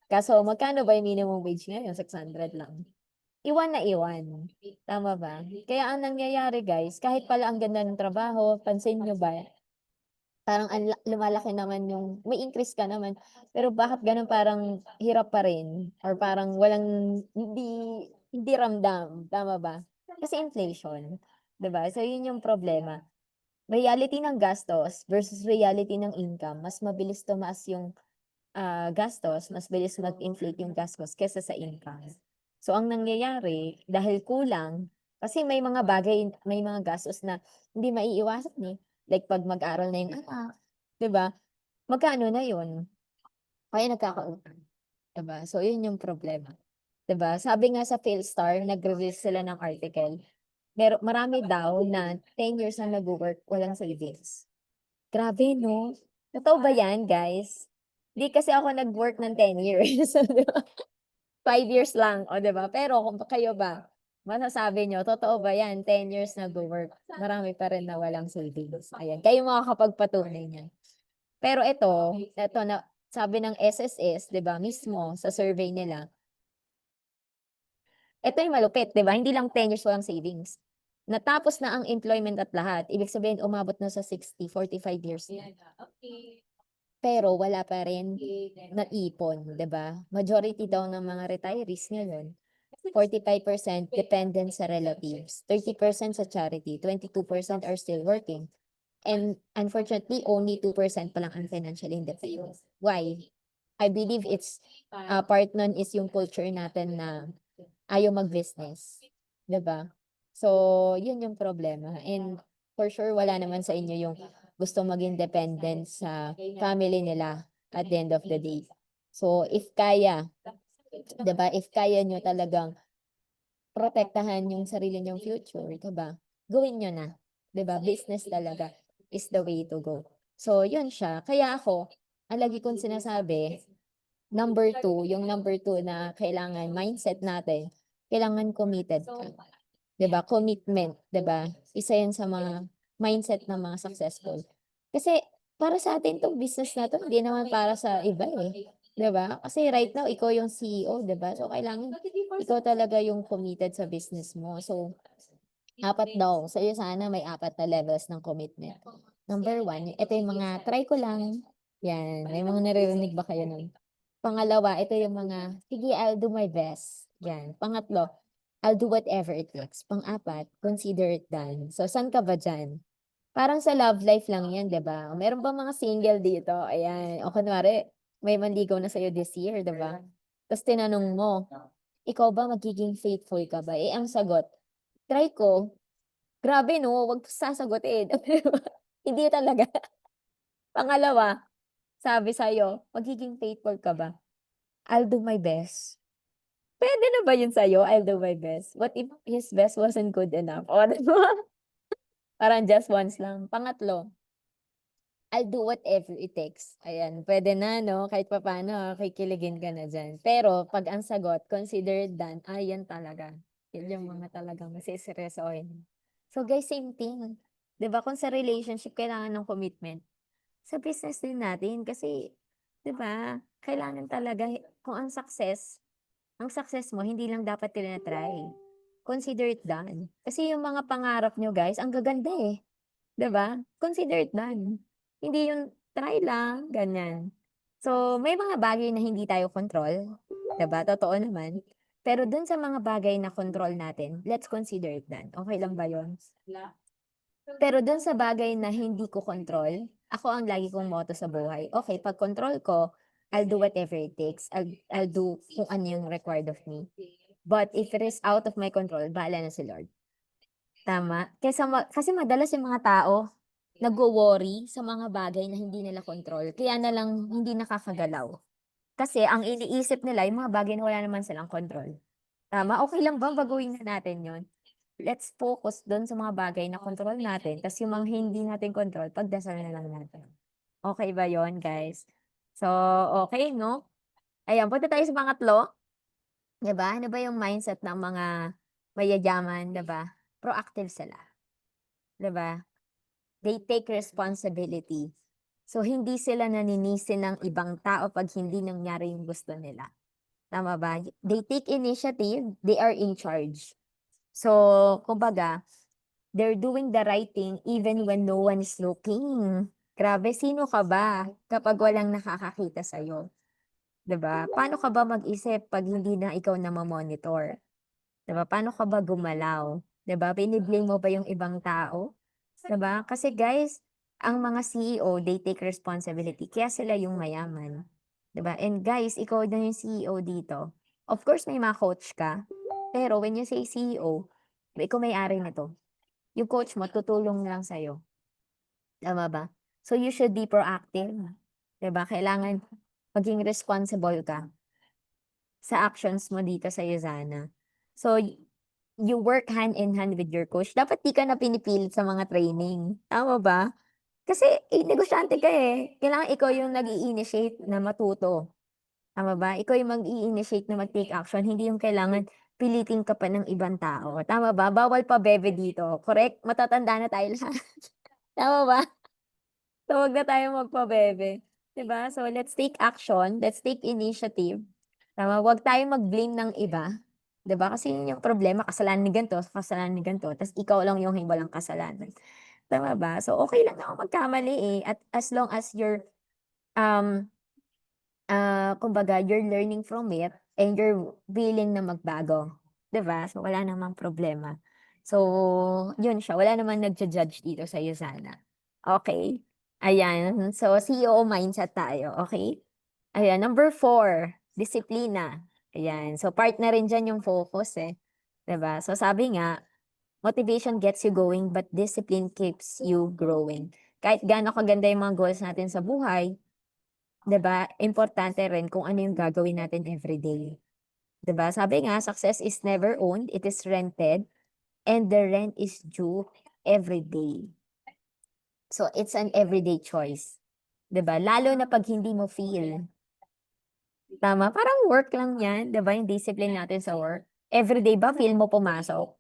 Kaso magkano ba yung minimum wage ngayon, 600 lang. Iwan na iwan, tama ba? Kaya ang nangyayari guys, kahit pala ang ganda ng trabaho, pansin niyo ba, parang lumalaki naman yung may increase ka naman, pero bakit gano'n parang hirap pa rin or parang walang hindi hindi ramdam, tama ba? Kasi inflation, 'di ba? So yun yung problema. Reality ng gastos versus reality ng income, mas mabilis tumaas yung, gastos, mas bilis mag-inflate yung gastos kaysa sa income. So ang nangyayari dahil kulang kasi may mga gastos na hindi maiiwasan, eh, like 'pag mag-aral na yung anak, 'di ba? Magkano na yun? Kaya nagkakautang, 'di ba? So yun yung problema, 'di ba? Sabi nga sa PhilStar nagre-release sila ng article, marami daw na 10 years na nagwo-work walang savings. Grabe 'no? Totoo ba yan guys? 'Di kasi ako nag-work ng 10 years, 'di ba? 5 years lang, oh, 'di ba? Pero kung kayo ba, masasabi niyo totoo ba yan 10 years nagwo-work, marami pa rin na walang savings? Ayan, kayo makakapagpatunay niyan. Pero eto na sabi ng SSS 'di ba mismo sa survey nila, eto yung malupit 'di ba, hindi lang 10 years walang savings. Natapos na ang employment at lahat, ibig sabihin umabot na sa 60, 45 years na. Pero wala pa rin naipon, 'di ba? Majority daw ng mga retirees ngayon, 45% dependent sa relatives, 30% sa charity, 22% are still working. And unfortunately, only 2% pa lang ang financially independent. Why? I believe it's, part nun is yung culture natin na ayaw mag-business, 'di ba? So, yun yung problema and for sure wala naman sa inyo yung gusto maging dependent sa family nila at the end of the day. So, if kaya, 'di ba, if kaya niyo talagang protektahan yung sarili niyong future, 'di ba? Gawin niyo na, 'di ba? Business talaga is the way to go. So, yun siya. Kaya ako, ang lagi kong sinasabi, number two na kailangan mindset natin, kailangan committed ka. 'Di ba? Commitment, 'di ba? Isa 'yan sa mga mindset ng mga successful. Kasi para sa atin 'tong business na 'to, hindi naman para sa iba, eh, 'di ba? Kasi right now ikaw yung CEO, 'di ba? So kailangan ikaw talaga yung committed sa business mo. So, apat daw, sa'yo sana may apat na levels ng commitment. Number one, ito yung mga try ko lang, 'yan. May mga naririnig ba kayo nun? Pangalawa, ito yung mga, sige, I'll do my best. Yan. Pangatlo, I'll do whatever it takes. Pang-apat, consider it done. So, saan ka ba diyan? Parang sa love life lang yan, 'di ba? Meron ba mga single dito? Ayan. O kunwari, may manligaw na sa'yo this year, 'di ba? Tapos tinanong mo, ikaw ba magiging faithful ka ba? Eh, ang sagot, try ko. Grabe 'no, wag sasagutin. Hindi talaga. Pangalawa, sabi sa'yo, magiging faithful ka ba? I'll do my best. Puwede na ba yun sa'yo, I'll do my best? What if his best wasn't good enough? Oh, 'di ba? Parang just once lang. Pangatlo, I'll do whatever it takes. Ayan, puwede na 'no, kahit papaano kikiligin ka na diyan. Pero 'pag ang sagot considered done, yan talaga. Yun yung mga talagang seseryosohin. So guys, same thing. 'Di ba kung sa relationship kailangan ng commitment, sa business din natin kasi 'di ba, kailangan talaga kung ang success mo hindi lang dapat tina-try, consider it done. Kasi yung mga pangarap niyo guys ang gaganda, eh, 'di ba? Consider it done. Hindi yung try lang, ganyan. So, may mga bagay na hindi tayo kontrol, 'di ba, totoo naman. Pero dun sa mga bagay na kontrol natin, let's consider it done. Okey lang ba yun? Pero dun sa bagay na hindi ko kontrol, ako ang lagi kong motto sa buhay, okey 'pag kontrol ko, I'll do whatever it takes. I'll do kung ano yung required of me. But if it is out of my control, bahala na si Lord. Tama? Kasi madalas yung mga tao, nagwo-worry sa mga bagay na hindi nila kontrol, kaya na lang hindi nakakagalaw. Kasi ang iniisip nila yung mga bagay na wala naman silang kontrol. Tama, okey lang ba baguhin na natin yun? Let's focus dun sa mga bagay na kontrol natin, tas yung mga hindi natin kontrol pagdasalan na lang natin. Okey ba yun, guys? So, okey 'no? Ayan, punta tayo sa pangatlo, 'di ba? Ano ba yung mindset ng mga mayayaman, 'di ba? Proactive sila, 'di ba? They take responsibility. So, hindi sila naninisi ng ibang tao 'pag hindi nangyari yung gusto nila, tama ba? They take initiative, they are in charge. So, kumbaga, they're doing the right thing even when no one is looking. Grabe, sino ka ba kapag walang nakakakita sa'yo, 'di ba? Paano ka ba mag-isip 'pag hindi na ikaw monitor 'di ba? Paano ka ba gumalaw, 'di ba? Bini-blame mo ba yung ibang tao, 'di ba? Kasi guys, ang mga CEO, they take responsibility kaya sila yung mayaman, 'di ba? And guys, ikaw na yung CEO dito. Of course, may mga coach ka, pero when you say CEO, ikaw may-ari nito. Yung coach mo tutulong lang sa'yo, tama ba? So you should be proactive, 'di ba? Kailangan maging responsible ka sa actions mo dito sa Yuzana. So you work hand in hand with your coach. Dapat di ka na pinipilit sa mga training, tama ba? Kasi, negosyante ka, eh. Kailangan ikaw yung nag-i-initiate na matuto, tama ba? Ikaw yung mag-i-initiate na mag-take action, hindi yung kailangan pilitin ka pa ng ibang tao, tama ba? Bawal pabebe dito, correct? Matatanda na tayo lahat, tama ba? So, wag na tayong magpabebe, 'di ba? So, let's take action, let's take initiative, tama? Wag tayong mag-blame ng iba, 'di ba? Kasi yun yung problema, kasalanan ni gan'to, kasalanan ni gan'to, ta's ikaw lang yung walang kasalanan, tama ba? So, okey lang naman magkamali, eh, at as long as you're, um, kumbaga you're learning from it and you're willing na magbago, 'di ba? So, wala namang problema. So, yun siya, wala namang nagju-judge dito sa'yo sana, okey? Ayan, so CEO mindset tayo, okey? Ayan, number 4, disiplina. Ayan, so part na rin diyan yung focus, eh, 'di ba? So sabi nga, motivation gets you going but discipline keeps you growing. Kahit gaano kaganda yung mga goals natin sa buhay, 'di ba, importante rin kung ano yung gagawin natin everyday, 'di ba? Sabi nga, success is never owned, it is rented, and the rent is due every day. So it's an everyday choice, 'di ba? Lalo na 'pag hindi mo feel. Tama, parang work lang 'yan, 'di ba, yung discipline natin sa work. Everyday ba feel mo pumasok?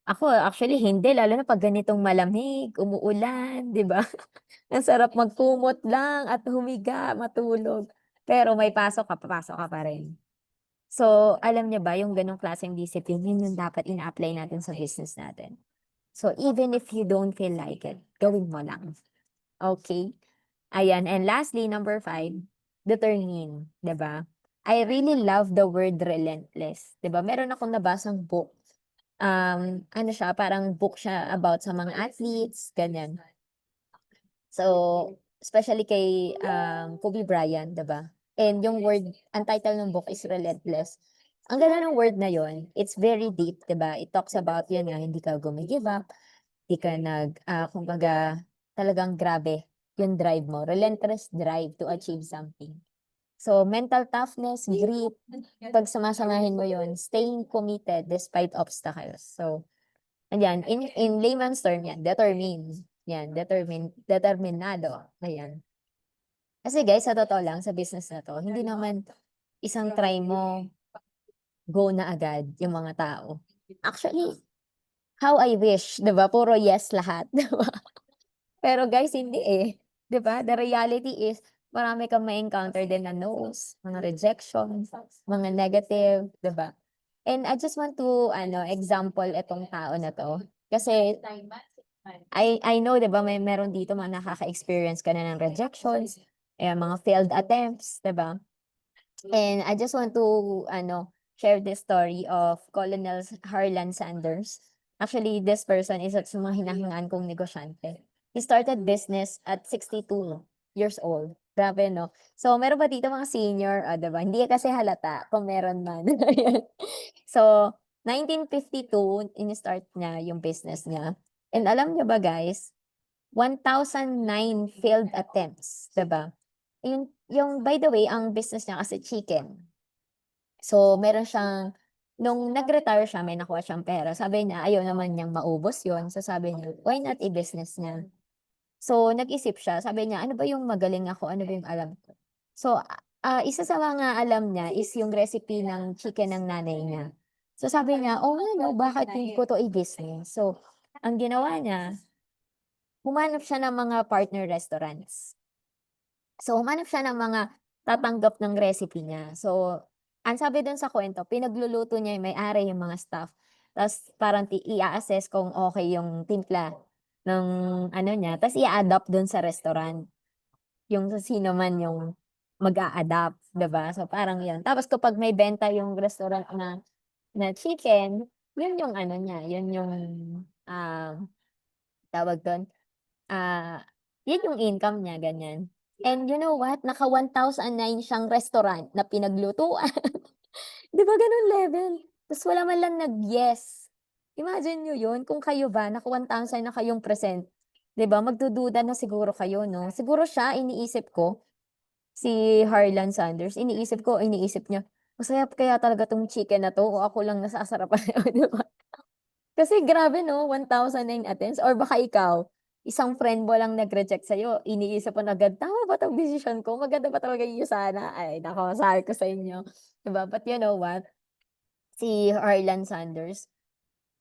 Ako actually hindi, lalo na 'pag ganitong malamig, umuulan, 'di ba? Ang sarap magkumot lang at humiga, matulog. Pero may pasok ka, papasok ka pa rin. So, alam niyo ba yung gano'ng klaseng discipline, yun yung dapat ina-apply natin sa business natin. So, even if you don't feel like it, gawin mo lang, okey? Ayan, and lastly, number 5, determine, 'di ba? I really love the word relentless, 'di ba? Meron akong nabasang book, ano siya, parang book siya about sa mga athletes, ganyan. So, especially kay, Kobe Bryant, 'di ba? And yung word ang title ng book is Relentless. Ang ganda ng word na yun, it's very deep, 'di ba? It talks about yun nga, hindi ka gumi-give up, di ka kumbaga talagang grabe yung drive mo, relentless drive to achieve something. So, mental toughness, grit, pag samasamahin mo yun, staying committed despite obstacles. So, andiyan, in layman's term yan, determined. Yan, determinado. Ayan. Kasi guys, sa totoo lang, sa business na 'to, hindi naman isang try mo, go na agad yung mga tao. Actually, how I wish, 'di ba, puro yes lahat, 'di ba? Pero guys, hindi, eh, 'di ba? The reality is marami kang ma-encounter din na no's, mga rejections, mga negative, 'di ba? And I just want to ano, example itong tao na 'to, kasi I know 'di ba meron dito mga nakaka-experience ka na ng rejections, ayan mga failed attempts, 'di ba? And I just want to ano, share this story of Colonel Harlan Sanders. Actually, this person is sa mga hinahangaan kong negosyante. He started business at 62 years old. Grabe 'no? So meron pa dito mga senior, 'di ba? Hindi kasi halata kung meron man, ayan. So, 1952 ini-start niya yung business niya. And alam niyo ba guys, 1,009 failed attempts, 'di ba? Yung by the way, ang business niya kasi chicken. So, meron siyang nung nag-retire siya, may nakuha siyang pera. Sabi niya ayaw naman niyang maubos yun. So, sabi niya, why not i-business niya? So, nag-isip siya. Sabi niya, ano ba yung magaling ako? Ano ba yung alam ko? So, isa sa mga alam niya is yung recipe ng chicken ng nanay niya. So, sabi niya, oh, ano, bakit hindi ko to i-business? So, ang ginawa niya, humanap siya ng mga partner restaurants. So, humanap siya ng mga tatanggap ng recipe niya. So, ang sabi dun sa kwento, pinagluluto niya yung may-ari, yung mga staff. Ta's parang i-a-assess kung okey yung timpla ng ano niya, ta's i-a-adapt dun sa restaurant. Yung sa sino man yung mag-a-adapt, 'di ba? So, parang yun. Tapos kapag may benta yung restaurant na chicken, yun yung ano niya, yun yung, tawag dun, Ah, yun yung income niya, ganyan. And you know what? Naka 1,009 siyang restaurant na pinaglutuan. 'Di ba gano'n level? Ta's wala man lang nag-yes. Imagine niyo yun, kung kayo ba naka 1,000 na kayong present, 'di ba magdududa na siguro kayo 'no? Siguro siya iniisip ko, si Harlan Sanders, iniisip niya, "Masaya kaya talaga 'tong chicken na 'to o ako lang nasasarapan?" 'Di ba? Kasi grabe 'no, 1,009 attempts or baka ikaw, isang friend mo lang nag-reject sa'yo, iniisip mo na agad, "Tama ba 'tong desisyon ko? Maganda ba talaga yung Yusana?" Ay naku, sabi ko sa inyo, 'di ba? But you know what, si Harlan Sanders,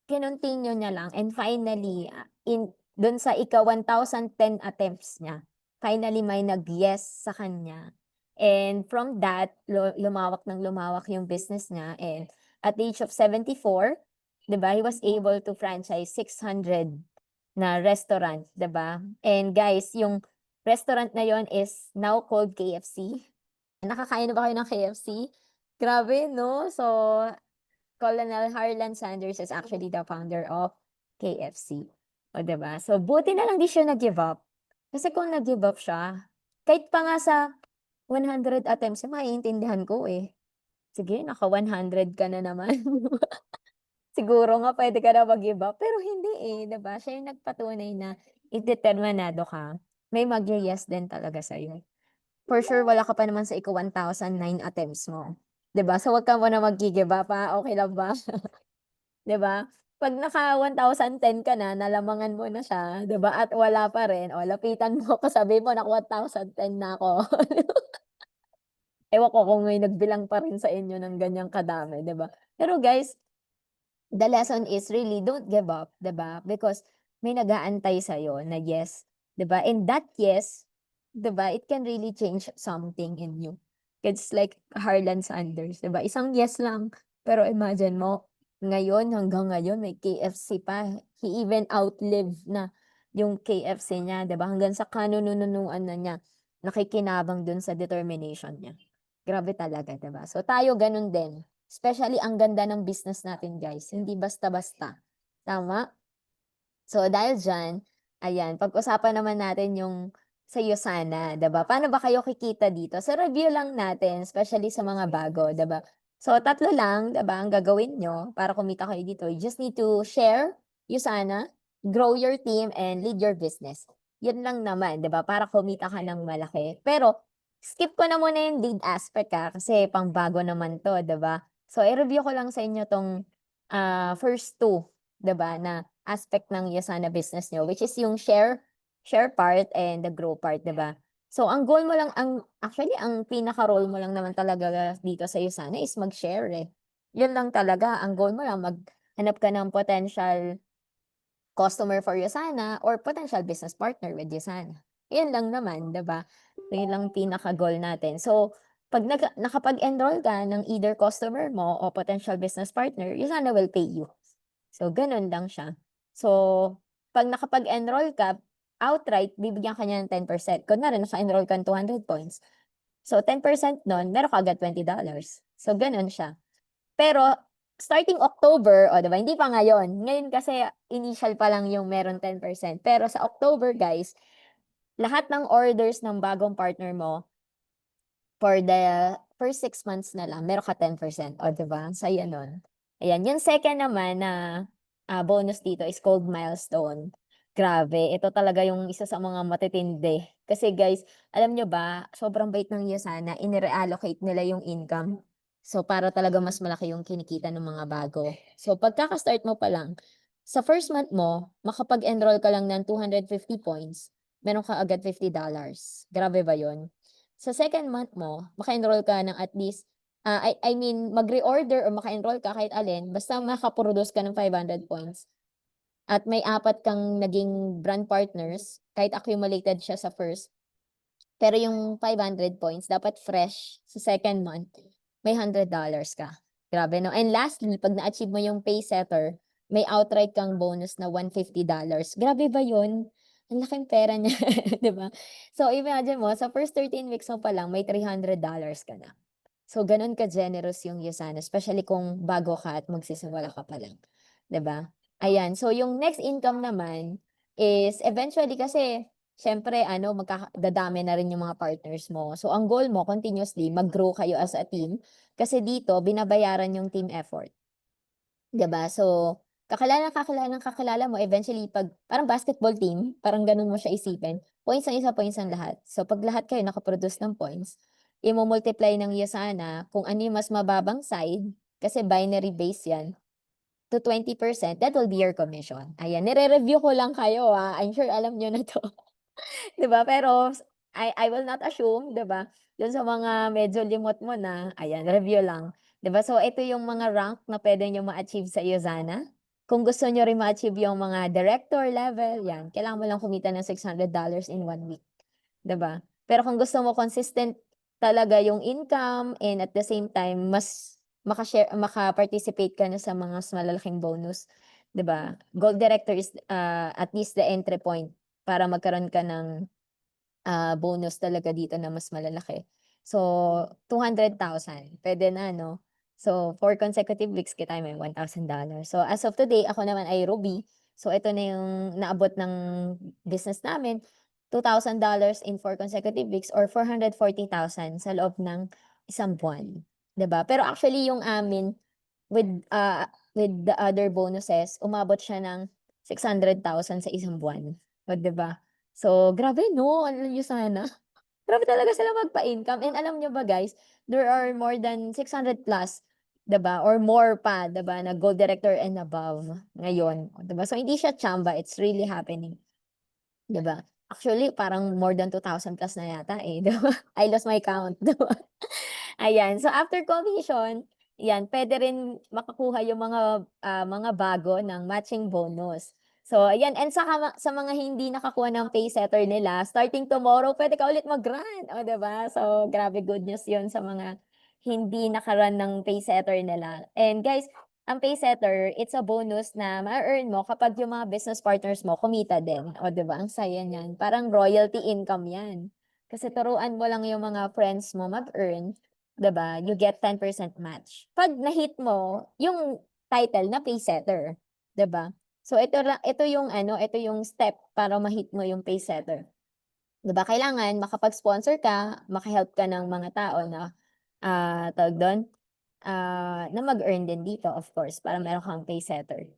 kinontinue niya lang and finally, dun sa ika-1,010 attempts niya, finally may nag-yes sa kanya. And from that, lumawak ng lumawak yung business niya and at the age of 74, 'di ba, he was able to franchise 600 na restaurant, 'di ba? And guys, yung restaurant na yon is now called KFC. Nakakain na ba kayo ng KFC? Grabe 'no? So, Colonel Harlan Sanders is actually the founder of KFC. O, 'di ba? So, buti na lang di siya nag-give up. Kasi kung nag-give up siya, kahit pa nga sa 100 attempts maiintindihan ko, eh. Sige, naka 100 ka na naman. Siguro nga puwede ka na mag-give up, pero hindi, eh, 'di ba? Siya yung nagpatunay na determinado ka, may magye-yes din talaga sa'yo. For sure wala ka pa naman sa ika-1,009 attempts mo, 'di ba? So, wag ka muna maggi-give up, okey lang ba? 'Di ba? 'Pag naka 1,010 ka na, nalamangan mo na siya, 'di ba, at wala pa rin, o lapitan mo ako sabihin mo naka 1,010 na ako. Ewan ko kung may nagbilang pa rin sa inyo ng ganyang kadami, 'di ba? Pero guys, the lesson is really don't give up, 'di ba? Because may nag-aantay sa'yo na yes, 'di ba? And that yes, 'di ba, it can really change something in you. It's like Harlan Sanders, 'di ba? Isang yes lang, pero imagine mo, ngayon hanggang ngayon may KFC pa. He even outlived na yung KFC niya, 'di ba? Hanggang sa kanununuan na niya, nakikinabang dun sa determination niya. Grabe talaga, 'di ba? So tayo ganun din. Especially ang ganda ng business natin guys, hindi basta-basta, tama? So dahil diyan, ayan pag-usapan naman natin yung sa Yosana, 'di ba? Paano ba kayo kikita dito? So review lang natin especially sa mga bago, 'di ba? So tatlo lang, 'di ba, ang gagawin niyo para kumita kayo dito, you just need to share Yosana, grow your team, and lead your business. Yun lang naman, 'di ba, para kumita ka ng malaki. Pero skip ko na muna yung lead aspect, kasi pangbago naman 'to, 'di ba? So i-review ko lang sa inyo 'tong, first two, 'di ba, na aspect ng Yasana business niyo, which is yung share part and the grow part, 'di ba? So ang goal mo lang actually ang pinaka-role mo lang naman talaga dito sa Yasana is mag-share, eh. Yun lang talaga, ang goal mo lang maghanap ka ng potential customer for Yasana or potential business partner with Yasana. Yun lang naman, 'di ba? Yun lang pinaka-goal natin. So, 'pag nakapag-enroll ka ng either customer mo o potential business partner, Yasana will pay you. So, gano'n lang siya. So, 'pag nakapag-enroll ka, outright bibigyan ka niya ng 10%. Kunwari naka-enroll ka ng 200 points. So, 10% nun meron ka agad $20. So, gano'n siya. Pero starting October, o 'di ba, hindi pa ngayon. Ngayon kasi initial pa lang yung meron 10%. Pero sa October guys, lahat ng orders ng bagong partner mo for the first 6 months na lang meron ka 10%, o 'di ba, ang saya nun. Ayan, yung second naman na, bonus dito is called milestone. Grabe, ito talaga yung isa sa mga matitindi. Kasi guys, alam nyo ba, sobrang bait ng Yasana, ine-reallocate nila yung income. So, para talaga mas malaki yung kinikita ng mga bago. So, pagkaka-start mo pa lang, sa first month mo, makapag-enroll ka lang ng 250 points, meron ka agad $50. Grabe ba yon? Sa second month mo, maka-enroll ka ng at least, I mean, mag-reorder or maka-enroll ka kahit alin, basta makaproduce ka ng 500 points at may apat kang naging brand partners, kahit accumulated siya sa first, pero yung 500 points, dapat fresh sa second month, may $100 ka. Grabe, no? And lastly, pag na-achieve mo yung pay setter, may outright kang bonus na $150. Grabe ba yun? Ang laking pera niya, di ba? So, imagine mo, sa first 13 weeks mo pa lang, may $300 ka na. So, ganun ka-generous yung Yusana, especially kung bago ka at magsisimula ka pa lang. 'Di ba? Ayan, so yung next income naman is eventually kasi siyempre ano, dadami na rin yung mga partners mo. So, ang goal mo continuously mag-grow kayo as a team kasi dito binabayaran yung team effort. 'Di ba? So, kakilala mo eventually 'pag parang basketball team, parang gano'n mo siya isipin, points ang isa, points ang lahat. So, 'pag lahat kayo naka-produce ng points, imo-multiply ng Yasana kung ano yung mas mababang side, kasi binary base 'yan, to 20%, that will be your commission. Ayan, nire-review ko lang kayo, I'm sure alam niyo na 'to. 'Di ba? Pero I will not assume, 'di ba? Dun sa mga medyo limot mo na, ayan, review lang. 'Di ba? So, ito yung mga rank na pwede nyo ma-achieve sa Yozana. Kung gusto nyo rin ma-achieve yung mga director level, yan, kailangan mo lang kumita ng $600 in 1 week. 'Di ba? Pero kung gusto mo consistent talaga yung income and at the same time mas maka-participate ka na sa mga mas malalaking bonus, 'di ba? Gold director is at least the entry point para magkaroon ka ng bonus talaga dito na mas malalaki. So, 200,000 puwede na 'no? So, 4 consecutive weeks kita may $1,000. So, as of today ako naman ay Ruby. So, ito na yung naabot ng business namin, $2,000 in 4 consecutive weeks or 440,000 sa loob ng isang buwan, 'di ba? Pero actually yung amin with the other bonuses umabot siya ng 600,000 sa isang buwan, oh, 'di ba? So, grabe 'no, alam niyo sana. Grabe talaga sila magpa-income and alam niyo ba guys, there are more than 600 plus, 'di ba, or more pa, 'di ba, na gold director and above ngayon, 'di ba? So, hindi siya tsamba, it's really happening, 'di ba? Actually, parang more than 2,000 plus na yata, eh, 'di ba? I lost my count, 'di ba? Ayan, so after commission, 'yan puwede rin makakuha yung mga bago ng matching bonus. So ayan, and sa mga hindi nakakuha ng pay setter nila, starting tomorrow puwede ka ulit mag-run, oh, 'di ba? So grabe good news 'yun sa mga hindi naka-run ng pay setter nila. And guys, ang pay setter, it's a bonus na ma-earn mo kapag yung mga business partners mo kumita din, oh, 'di ba? Ang saya niyan, parang royalty income 'yan. Kasi turuan mo lang yung mga friends mo mag-earn, 'di ba, you get 10% match. 'Pag na-hit mo yung title na paysetter, 'di ba? So ito yung ano, ito yung step para ma-hit mo yung paysetter. 'Di ba kailangan makapag-sponsor ka, maka-help ka ng mga tao na, tawag dun, na mag-earn din dito of course para meron kang paysetter,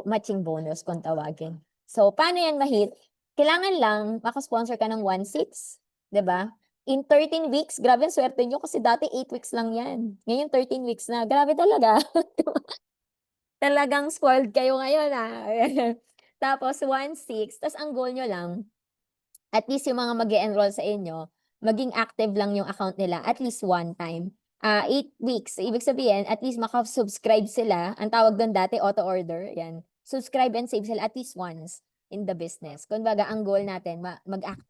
matching bonus kung tawagin. So paano yan ma-hit? Kailangan lang maka-sponsor ka ng 1/6, 'di ba? In 13 weeks, grabe ang swerte niyo kasi dati 8 weeks lang yan. Ngayon 13 weeks na, grabe talaga. Talagang spoiled kayo ngayon, Tapos 1/6 ta's ang goal niyo lang at least yung mga mag-e-enroll sa inyo, maging active lang yung account nila at least one time. 8 weeks, ibig sabihin at least maka-subscribe sila, ang tawag dun dati auto-order, yan. Subscribe and save sila at least once in the business. Kumbaga ang goal natin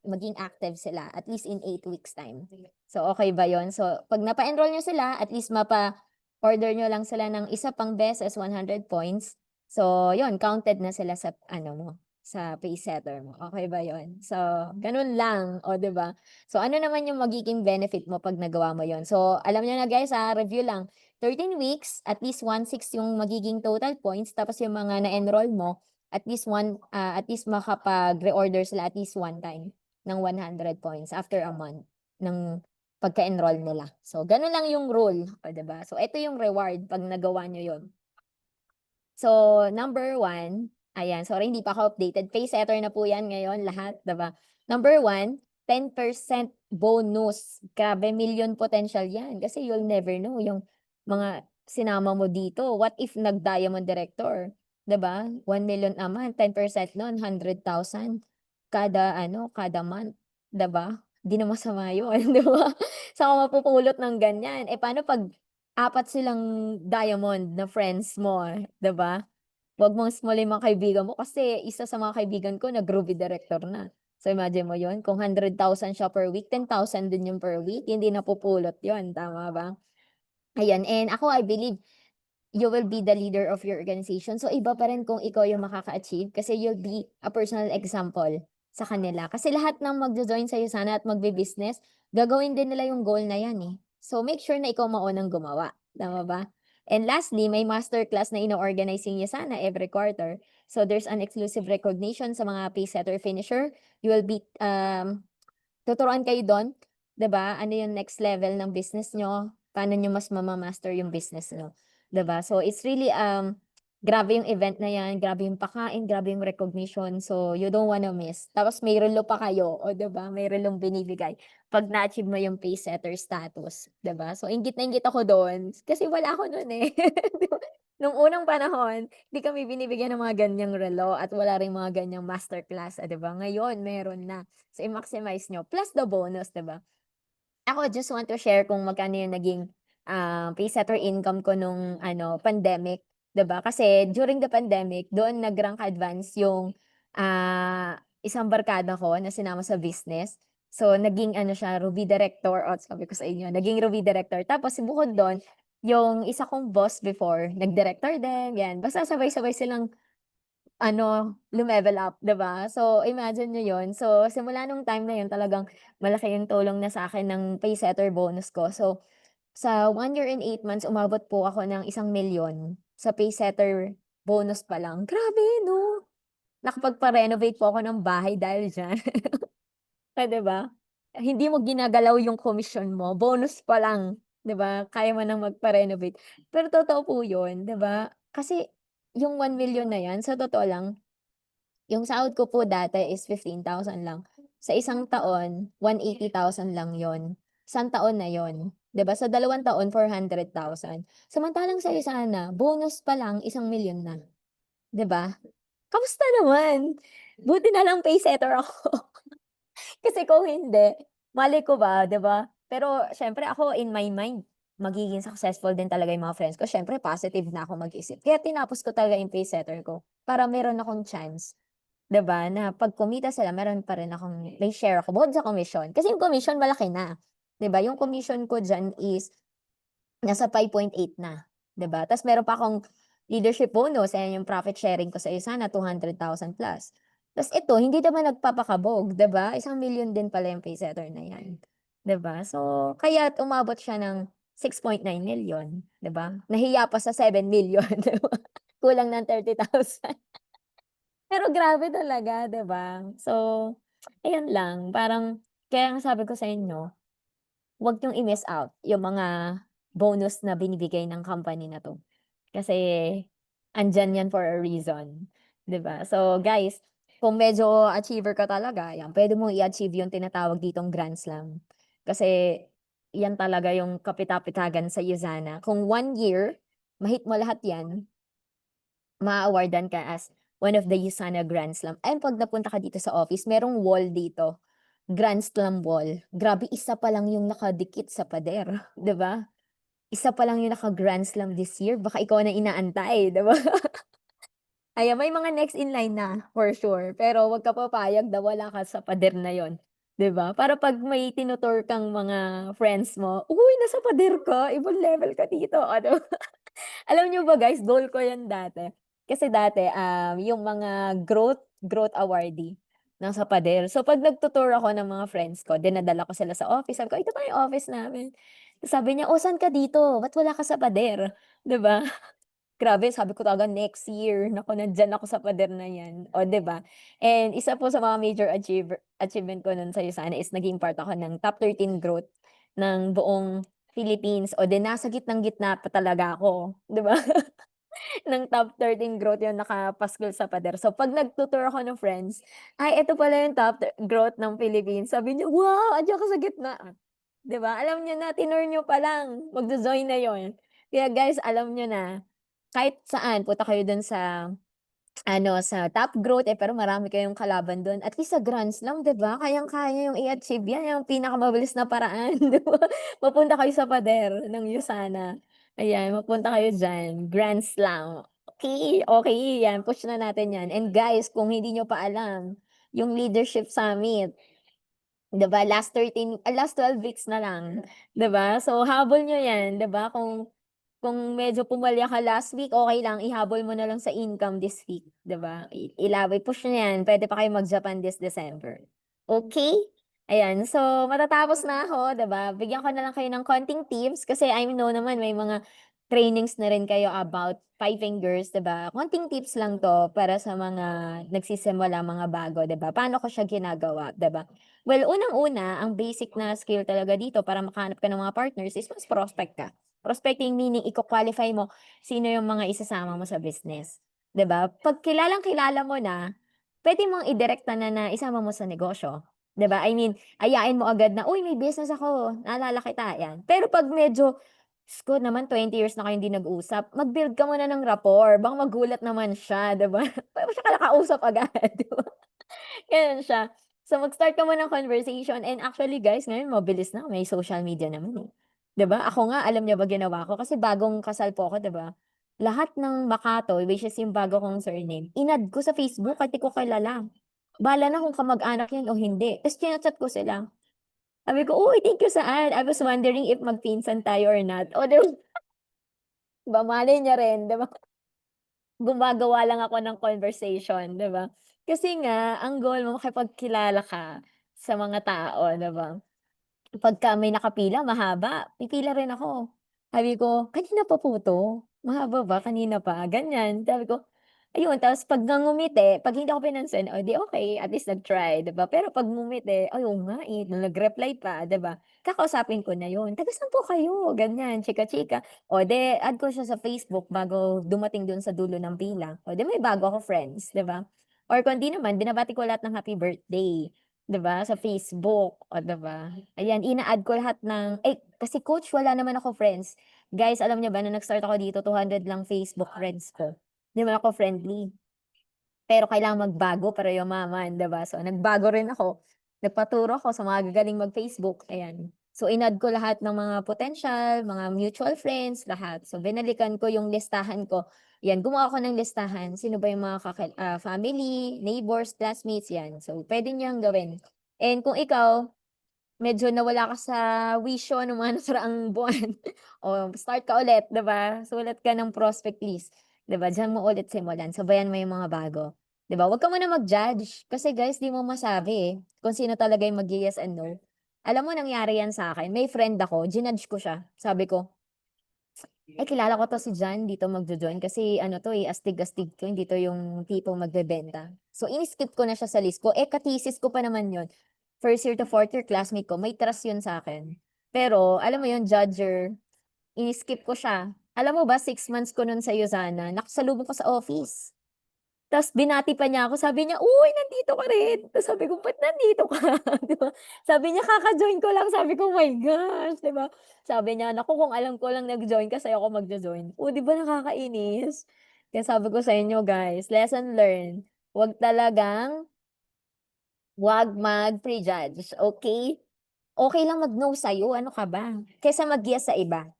maging active sila at least in 8 weeks time. So, okay ba yon? So, 'pag napa-enroll niyo sila, at least mapa-order niyo lang sila ng isa pang beses, 100 points. So, yon counted na sila sa ano mo, sa paysetter mo, okey ba yun? So, ganun lang, oh, 'di ba? So, ano naman yung magiging benefit mo 'pag nagawa mo yun? So, alam niyo na guys, review lang, 13 weeks, at least 1/6 yung magiging total points, tapos yung mga na-enroll mo, at least makapag-reorder sila at least one time ng 100 points after a month ng pagka-enroll nila. So, ganun lang yung rule, oh, 'di ba? So, ito yung reward 'pag nagawa niyo yun. So, number 1. Ayan, sorry hindi pa ako updated. Paysetter na po 'yan ngayon lahat, 'di ba? Number 1, 10% bonus. Grabe, million potential 'yan kasi you'll never know yung mga sinama mo dito. What if nag-diamond director, 'di ba? 1,000,000 a month, 10% nun 100,000 kada ano, kada month, 'di ba? 'Di na masama yun, 'di ba? Saan ka mapupulot ng ganyan? Eh, paano 'pag apat silang diamond na friends mo, 'di ba? Wag mong smalin mga kaibigan mo kasi isa sa mga kaibigan ko nag-Ruby director na. So, imagine mo yun, kung 100,000 siya per week, 10,000 din yun per week, hindi napupulot yun, tama ba? Ayan, and ako I believe you will be the leader of your organization. So, iba pa rin kung ikaw yung makaka-achieve kasi you'll be a personal example sa kanila. Kasi lahat ng magjo-join sa'yo sana at magbi-business, gagawin din nila yung goal na yan eh. So, make sure na ikaw maunang gumawa. Tama ba? And lastly, may masterclass na ino-organizing niya sana every quarter. So, there's an exclusive recognition sa mga paysetter finisher. You will be tuturuan kayo dun, 'di ba? Ano yung next level ng business niyo, paano niyo mas mama-master yung business niyo, 'di ba? So, it's really, grabe yung event na 'yan, grabe yung pakain, grabe yung recognition, so you don't wanna miss. Tapos may relo pa kayo, oh, 'di ba? May relong binibigay 'pag na-achieve mo yung paysetter status, 'di ba? So, inggit na inggit ako dun, kasi wala ako nun, eh. 'Di ba? Nung unang panahon, 'di kami binibigyan ng mga ganyang relo at wala ring mga ganyang masterclass, 'di ba? Ngayon meron na. So, i-maximize niyo plus the bonus, 'di ba? Ako just want to share kung magkano yung naging, paysetter income ko nung ano, pandemic, 'di ba? Kasi during the pandemic doon nag-rank advance yung, isang barkada ko na sinama sa business. So, naging ano siya, Ruby director, oh, sabi ko sa inyo, naging Ruby director. Tapos bukod dun, yung isa kong boss before, nag-director din, 'yan. Basta sabay-sabay silang ano, lumevel up, 'di ba? So, imagine niyo 'yun. So, simula nung time na 'yun talagang malaki yung tulong na sa'kin ng paysetter bonus ko. So, sa 1 year and 8 months umabot po ako ng 1,000,000 sa paysetter bonus pa lang. Grabe 'no? Nakapagpa-renovate po ako ng bahay dahil diyan. Oh, 'di ba? Hindi mo ginagalaw yung komisyon mo, bonus pa lang, 'di ba? Kaya mo ng magpa-renovate. Pero totoo po 'yun, 'di ba? Kasi yung 1,000,000 na 'yan sa totoo lang yung sahod ko po dati is 15,000 lang. Sa isang taon, 180,000 lang yon. Isang taon na yon, 'di ba? Sa 2 taon, 400,000. Samantalang sa'yo sana, bonus pa lang 1,000,000 na, 'di ba? Kamusta naman? Buti na lang paysetter ako. Kasi kung hindi, malay ko ba, 'di ba? Pero siyempre ako in my mind, magiging successful din talaga yung mga friends ko. Siyempre positive na ako mag-isip. Kaya tinapos ko talaga yung paysetter ko para meron akong chance. 'Di ba, na 'pag kumita sila meron pa rin akong may share ako bukod sa commission. Kasi yung commission malaki na, 'di ba? Yung commission ko diyan is nasa 5.8 na, 'di ba? Ta's meron pa akong leadership bonus, ayan yung profit sharing ko sa isa na 200,000 plus. Ta's ito hindi naman nagpapakabog, 'di ba? 1,000,000 din pala yung paysetter na 'yan, 'di ba? So, kaya't umabot siya ng 6.9 million, 'di ba? Nahiya pa sa 7 million, 'di ba? Kulang ng 30,000. Pero grabe talaga, 'di ba? So, ayun lang, parang kaya nga sabi ko sa inyo, huwag niyong i-miss out yung mga bonus na binibigay ng company na 'to. Kasi andiyan yan for a reason, 'di ba? So, guys, kung medyo achiever ka talaga, yan, puwede mong i-achieve yung tinatawag ditong Grand Slam. Kasi yan talaga yung kapita-pitagan sa iyo sana. Kung 1 year, ma-hit mo lahat yan, maa-awardan ka as one of the USANA Grand Slam. And 'pag napunta ka dito sa office merong wall dito, Grand Slam wall. Grabe isa pa lang yung nakadikit sa pader, 'di ba? Isa pa lang yung naka-Grand Slam this year, baka ikaw na inaantay, 'di ba? Ayan, may mga next in line na, for sure. Pero wag ka papayag na wala ka sa pader na yon, 'di ba? Para 'pag may tinutur kang mga friends mo, "Uy, nasa pader ka, ibang level ka dito." Ano? Alam niyo ba guys, goal ko 'yan dati. Kasi dati, yung mga growth awardee nasa pader. So 'pag nagtu-tour ako ng mga friends ko, dinadala ko sila sa office, sabi ko, "Ito pa yung office namin." Tapos sabi niya, "Oh, saan ka dito? Ba't wala ka sa pader?" 'Di ba? Grabe, sabi ko talaga next year, naku nandiyan ako sa pader na 'yan, oh, 'di ba? And isa po sa mga major achievement ko nun sa USANA is naging part ako ng top 13 growth ng buong Philippines, o 'di nasa gitnang-gitna pa talaga ako, 'di ba? ng top 13 growth yung nakapaskil sa pader. So 'pag nagtu-tour ako ng friends, "Ay eto pala yung top growth ng Philippines." Sabi niya, "Wow, andiyan ka sa gitna." 'Di ba? Alam niyo na, tinur niyo pa lang, magjo-join na yun. Kaya guys, alam niyo na, kahit saan punta kayo dun sa ano, sa top growth, eh, pero marami kayong kalaban dun. At least sa Grand Slam, 'di ba, kayang-kaya yung i-achieve yan, yung pinakamabilis na paraan, 'di ba? Mapunta kayo sa pader ng USANA. Ayan, mapunta kayo diyan, Grand Slam. Okey, okey, yan, push na natin yan. And guys, kung hindi niyo pa alam, yung Leadership Summit, 'di ba, last 12 weeks na lang, 'di ba? So habol niyo yan, 'di ba, kung medyo pumalya ka last week, okey lang, ihabol mo na lang sa income this week, 'di ba? Push niyo 'yan, puwede pa kayong mag-Japan this December. Okey? Ayan, so matatapos na ako, 'di ba? Bigyan ko na lang kayo ng konting tips kasi I know naman may mga trainings na rin kayo about Five Fingers, 'di ba? Konting tips lang 'to para sa mga nagsisimula, mga bago, 'di ba? Paano ko siya ginagawa, 'di ba? Well, unang-una, ang basic na skill talaga dito para makahanap ka ng mga partners is mas-prospect ka. Prospecting meaning iko-qualify mo sino yung mga isasama mo sa business, 'di ba? 'Pag kilalang-kilala mo na, puwede mong idirekta na isama mo sa negosyo, 'di ba? I mean, ayain mo agad na, "Uy, may business ako, naalala kita," 'yan. Pero 'pag medyo, "Diyos ko naman 20 years na kayong hindi nag-usap," mag-build ka muna ng rapport, baka magulat naman siya, 'di ba? Puwede mo siya nakausap agad, 'di ba? Gano'n siya. So, mag-start ka muna ng conversation and actually guys, ngayon mabilis na, may social media naman, eh. 'Di ba? Ako nga, alam niyo ba ginawa ko, kasi bagong kasal po ako, 'di ba? Lahat ng Makato, which is yung bago kong surname, in-add ko sa Facebook kahit di ko kilala. Bahala na kung kamag-anak yun o hindi, ta's china-chat ko sila. Sabi ko, "Uy, thank you sa add. I was wondering if magpinsan tayo or not." Oh, 'di ba, malay niya rin, 'di ba? Gumagawa lang ako ng conversation, 'di ba? Kasi nga ang goal mo makipagkilala ka sa mga tao, 'di ba? Pagka may nakapila mahaba, pipila rin ako. Sabi ko, "Kanina pa po 'to? Mahaba ba, kanina pa?" Ganyan. Sabi ko, ayun, tapos 'pag ngumiti, 'pag hindi ako pinansin, o 'di okey, at least nag-try, 'di ba? Pero 'pag ngumiti, "Ay, oo nga, eh," nung nag-reply pa, 'di ba? Kakausapin ko na yun, "Taga saan po kayo?" Ganyan, chika-chika. O 'di add ko siya sa Facebook bago dumating dun sa dulo ng pila. O 'di may bago ako friends, 'di ba? Or kung di naman, binabati ko lahat ng happy birthday, 'di ba, sa Facebook, o 'di ba? Ayan, ina-add ko lahat ng kasi coach wala naman ako friends. Guys, alam niyo ba nung nag-start ako dito 200 lang Facebook friends ko. 'Di naman ako friendly. Pero kailangan magbago para yumaman, 'di ba? So, nagbago rin ako. Nagpaturo ako sa mga gagaling mag-Facebook, ayan. So, in-add ko lahat ng mga potential, mga mutual friends, lahat. So, binalikan ko yung listahan ko. 'Yan, gumawa ako ng listahan. Sino ba yung mga family, neighbors, classmates, 'yan. So, puwede niyang gawin. And kung ikaw medyo nawala ka sa wisyo nung mga nakaraang buwan, o start ka ulit, 'di ba? Sulat ka ng prospect list, 'di ba? Diyan mo ulit simulan, sabayan mo yung mga bago, 'di ba? Huwag ka muna mag-judge kasi guys, 'di mo masabi, eh, kung sino talaga yung mag-ye-yes and no. Alam mo nangyari yan sa'kin, may friend ako, jinudge ko siya. Sabi ko, "Ay, kilala ko 'to si John, dito magjo-join kasi ano 'to, eh, astig-astig 'to, hindi 'to yung tipong magbebenta." So, ini-skip ko na siya sa list ko, eh, ka-thesis ko pa naman yun. First year to fourth year classmate ko, may trust yun sa'kin. Pero alam mo yun, judger, ini-skip ko siya. Alam mo ba 6 months ko nun sa USANA, nakasalubong ko sa office. Ta's binati pa niya ako, sabi niya, "Uy, nandito ka rin." Ta's sabi ko, "Ba't nandito ka?" 'Di ba? Sabi niya, "Kaka-join ko lang." Sabi ko, "Oh my gosh." 'Di ba? Sabi niya, "Naku, kung alam ko lang nag-join ka, sa'yo ako magjo-join." Oh, 'di ba nakakainis? Kaya sabi ko sa inyo guys, lesson learned, 'wag talagang 'wag mag-prejudge, okey? Okey lang mag-no sa'yo, ano ka ba? Kaysa mag-yes sa iba,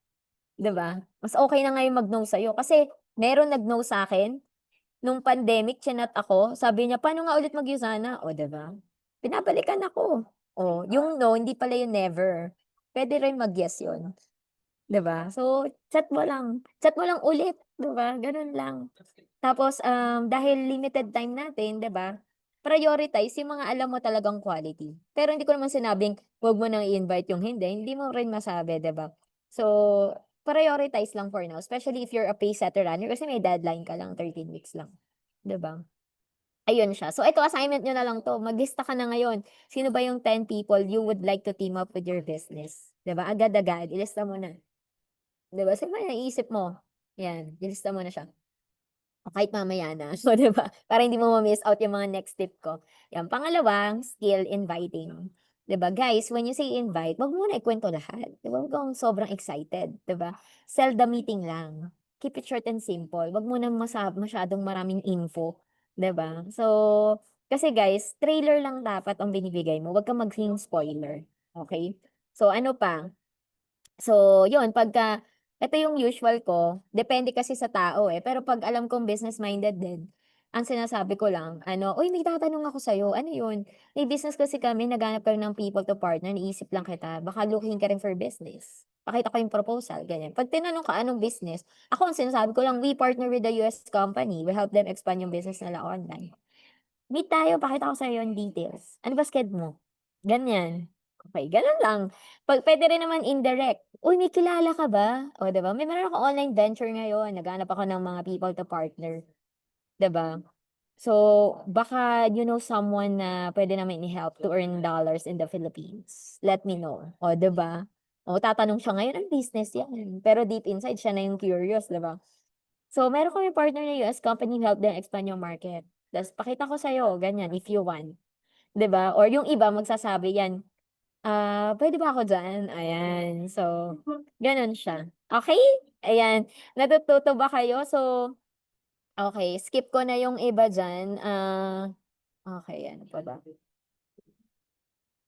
'di ba? Mas okey na nga yung mag-no sa'yo kasi meron nag-no sa'kin nung pandemic, chinat ako, sabi niya, "Paano nga ulit mag-USANA?" Oh, 'di ba? Binabalikan ako. Oh, yung no hindi pala yung never. Puwede rin mag-yes yun, 'di ba? So, chat mo lang ulit, 'di ba? Gano'n lang. Tapos, dahil limited time natin, 'di ba, prioritize yung mga alam mo talagang quality. Pero hindi ko naman sinabing, 'wag mo nang i-invite yung hindi mo rin masabi, 'di ba? So, prioritize lang for now, especially if you're a pace setter runner kasi may deadline ka lang, 13 weeks lang, 'di ba? Ayun siya. So, ito assignment niyo na lang 'to, maglista ka na ngayon. Sino ba yung 10 people you would like to team up with your business, 'di ba? Agad-agad ilista mo na, 'di ba? Sino ba naiisip mo? 'Yan, ilista mo na siya. o kahit mamaya na. So, 'di ba? Para hindi mo ma-miss out yung mga next tip ko. Yan, pangalawa, skill inviting. 'Di ba, guys, when you say invite, wag mo na ikwento lahat. 'Di ba, wag kang sobrang excited, 'di ba? Sell the meeting lang. Keep it short and simple. Wag mo ng masyadong maraming info, 'di ba? So, kasi guys, trailer lang dapat ang binibigay mo, wag kang maging spoiler, okey? So, ano pa? So, yun pagka ito yung usual ko, depende kasi sa tao, eh, pero 'pag alam kong business-minded din, ang sinasabi ko lang ano, "Uy, may tatanong ako sa'yo." "Ano yun?" "May business kasi kami, naghahanap kami ng people to partner, naisip lang kita, baka looking ka rin for business. Pakita ko yung proposal." Ganyan. 'Pag tinanong ka, "Anong business?" Ako ang sinasabi ko lang, "We partner with a US company, we help them expand yung business nila online." Meet tayo, pakita ko sa'yo yung details. Ano ba sched mo? Ganyan. Okey, gano'n lang. Puwede rin naman indirect, "Uy, may kilala ka ba?" Oh, 'di ba? Meron akong online venture ngayon, naghahanap ako ng mga people to partner, 'di ba? So, baka you know someone na puwede namin i-help to earn dollars in the Philippines. Let me know. Oh, 'di ba? Oh, tatanong siya ngayon, "Anong business 'yan?" Pero deep inside siya na yung curious, 'di ba? So, meron kaming partner na US company, help them expand yung market. Tas pakita ko sa'yo, ganyan, if you want, 'di ba? Or yung iba magsasabi yan, "Puwede ba ako diyan?" Ayan. So, gano'n siya. Okey? Ayan, natututo ba kayo? So, okey, skip ko na yung iba diyan, okey, ano pa ba?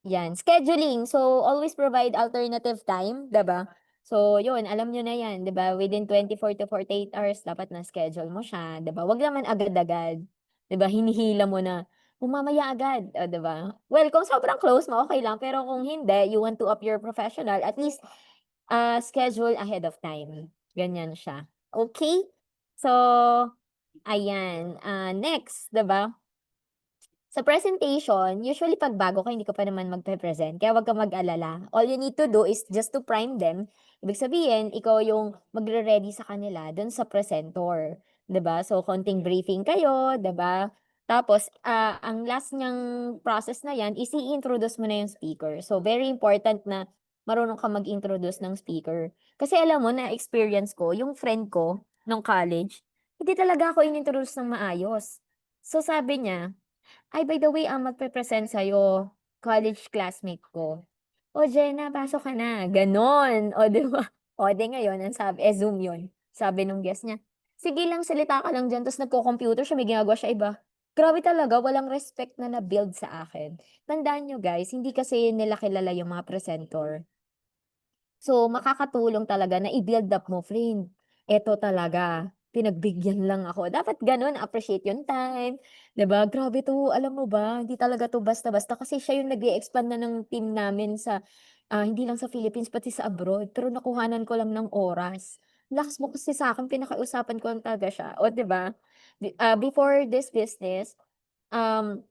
Yan, scheduling. So, always provide alternative time, 'di ba? So, yun alam niyo na yan, 'di ba? Within 24 to 48 hours dapat na-schedule mo siya, 'di ba? Wag naman agad-agad, 'di ba? Hinihila mo na, "Oh, mamaya agad." Oh, 'di ba? Well, kung sobrang close mo, okey lang, pero kung hindi, you want to appear professional, at least, schedule ahead of time, ganyan siya. Okay. So, ayan, next, 'di ba? Sa presentation, usually 'pag bago ka hindi ka pa naman magpe-present kaya wag kang mag-alala. All you need to do is just to prime them. Ibig sabihin, ikaw yung magre-ready sa kanila dun sa presentor, 'di ba? So, konting briefing kayo, 'di ba? Tapos, ang last niyang process na 'yan is i-introduce mo na yung speaker. So, very important na marunong kang mag-introduce ng speaker. Kasi alam mo na-experience ko, yung friend ko nung college, hindi talaga ako inintroduce ng maayos. So, sabi niya, "Ay, by the way, ang magpe-present sa'yo, college classmate ko." "O Jenna, pasok ka na." Gano'n. O 'di ba? O 'di ngayon ang sabi Zoom 'yun. Sabi nung guest niya, "Sige lang, salita ka lang diyan." Ta's nagko-computer siya, may ginagawa siya iba. Grabe talaga, walang respect na na-build sa akin. Tandaan niyo guys, hindi kasi nila kilala yung mga presentor. So, makakatulong talaga na i-build up mo, "Friend, eto talaga, pinagbigyan lang ako." Dapat gano'n, appreciate yung time, 'di ba? "Grabe 'to, alam mo ba, hindi talaga 'to basta-basta." Kasi siya yung nag-e-expand na ng team namin sa, hindi lang sa Philippines pati sa abroad, pero nakuhanan ko lang ng oras. Lakas mo kasi sa'kin, pinakausap ko lang talaga siya, oh, 'di ba? Before this business, um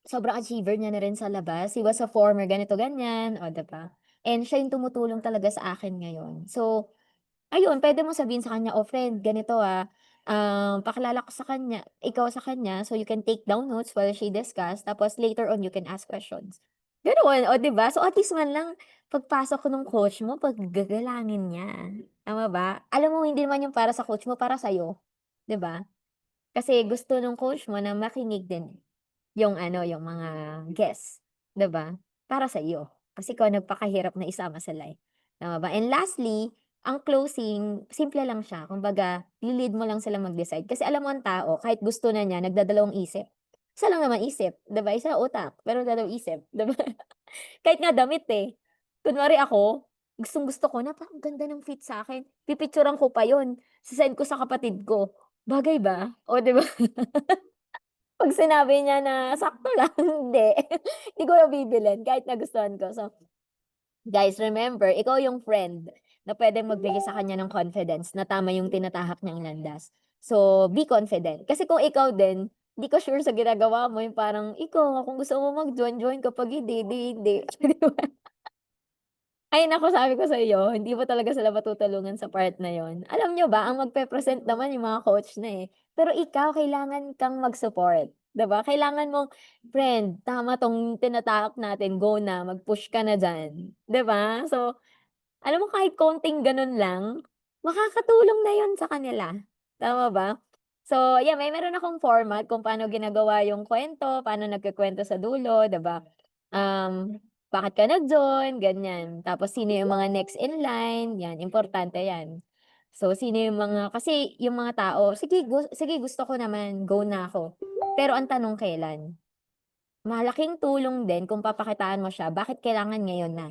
sobrang achiever niya na rin sa labas. He was a former ganito, ganyan, oh, 'di ba? And siya yung tumutulong talaga sa akin ngayon. So, ayun, puwede mong sabihin sa kanya, "Oh, friend, ganito, pakilala ko sa kanya ikaw sa kanya so you can take down notes while she discuss tapos later on you can ask questions." Gano'n, oh, 'di ba? So, at least man lang pagpasok ko nung coach mo paggagalangin niya, tama ba? Alam mo hindi naman yung para sa coach mo, para sa'yo, 'di ba? Kasi gusto nung coach mo na makinig din yung ano, yung mga guests, 'di ba? Para sa iyo, kasi ikaw nagpakahirap na isama sila, eh, tama ba? And lastly, ang closing simple lang siya, kumbaga i-lead mo lang sila mag-decide kasi alam mo ang tao kahit gusto na niya nagdadalawang isip. Isa lang naman isip, 'di ba? Isa utak, pero dalawang isip, 'di ba? Kahit nga damit, eh. Kunwari ako, gustong-gusto ko na parang ganda ng fit sa'kin, pipicturan ko pa yun, se-send ko sa kapatid ko. Bagay ba? Oh, 'di ba? 'Pag sinabi niya na sakto lang, hindi. Hindi ko na bibilhin kahit nagustuhan ko. So, guys, remember ikaw yung friend na puwedeng magbigay sa kanya ng confidence na tama yung tinatahak niyang landas. So, be confident. Kasi kung ikaw din, hindi ka sure sa ginagawa mo, yung parang ikaw kung gusto mo mag-join, join, kapag hindi, 'di hindi. 'Di ba? Ay naku, sabi ko sa iyo, hindi mo talaga sila matutulungan sa part na yun. Alam niyo ba ang magpe-present naman yung mga coach na, eh, pero ikaw kailangan kang mag-support, 'di ba? Kailangan mong, "Friend, tama 'tong tinatahak natin, go na, mag-push ka na diyan." 'Di ba? So, alam mo kahit konting gano'n lang, makakatulong na yun sa kanila, tama ba? So, yeah, meron akong format kung paano ginagawa yung kwento, paano nagkukuwento sa dulo, 'di ba? Bakit ka nag-join, ganyan. Tapos sino yung mga next in line, 'yan importante 'yan. So, sino yung mga kasi yung mga tao, sige gusto ko naman, go na ako. Pero ang tanong kailan? Malaking tulong din kung papakitaan mo siya, bakit kailangan ngayon na?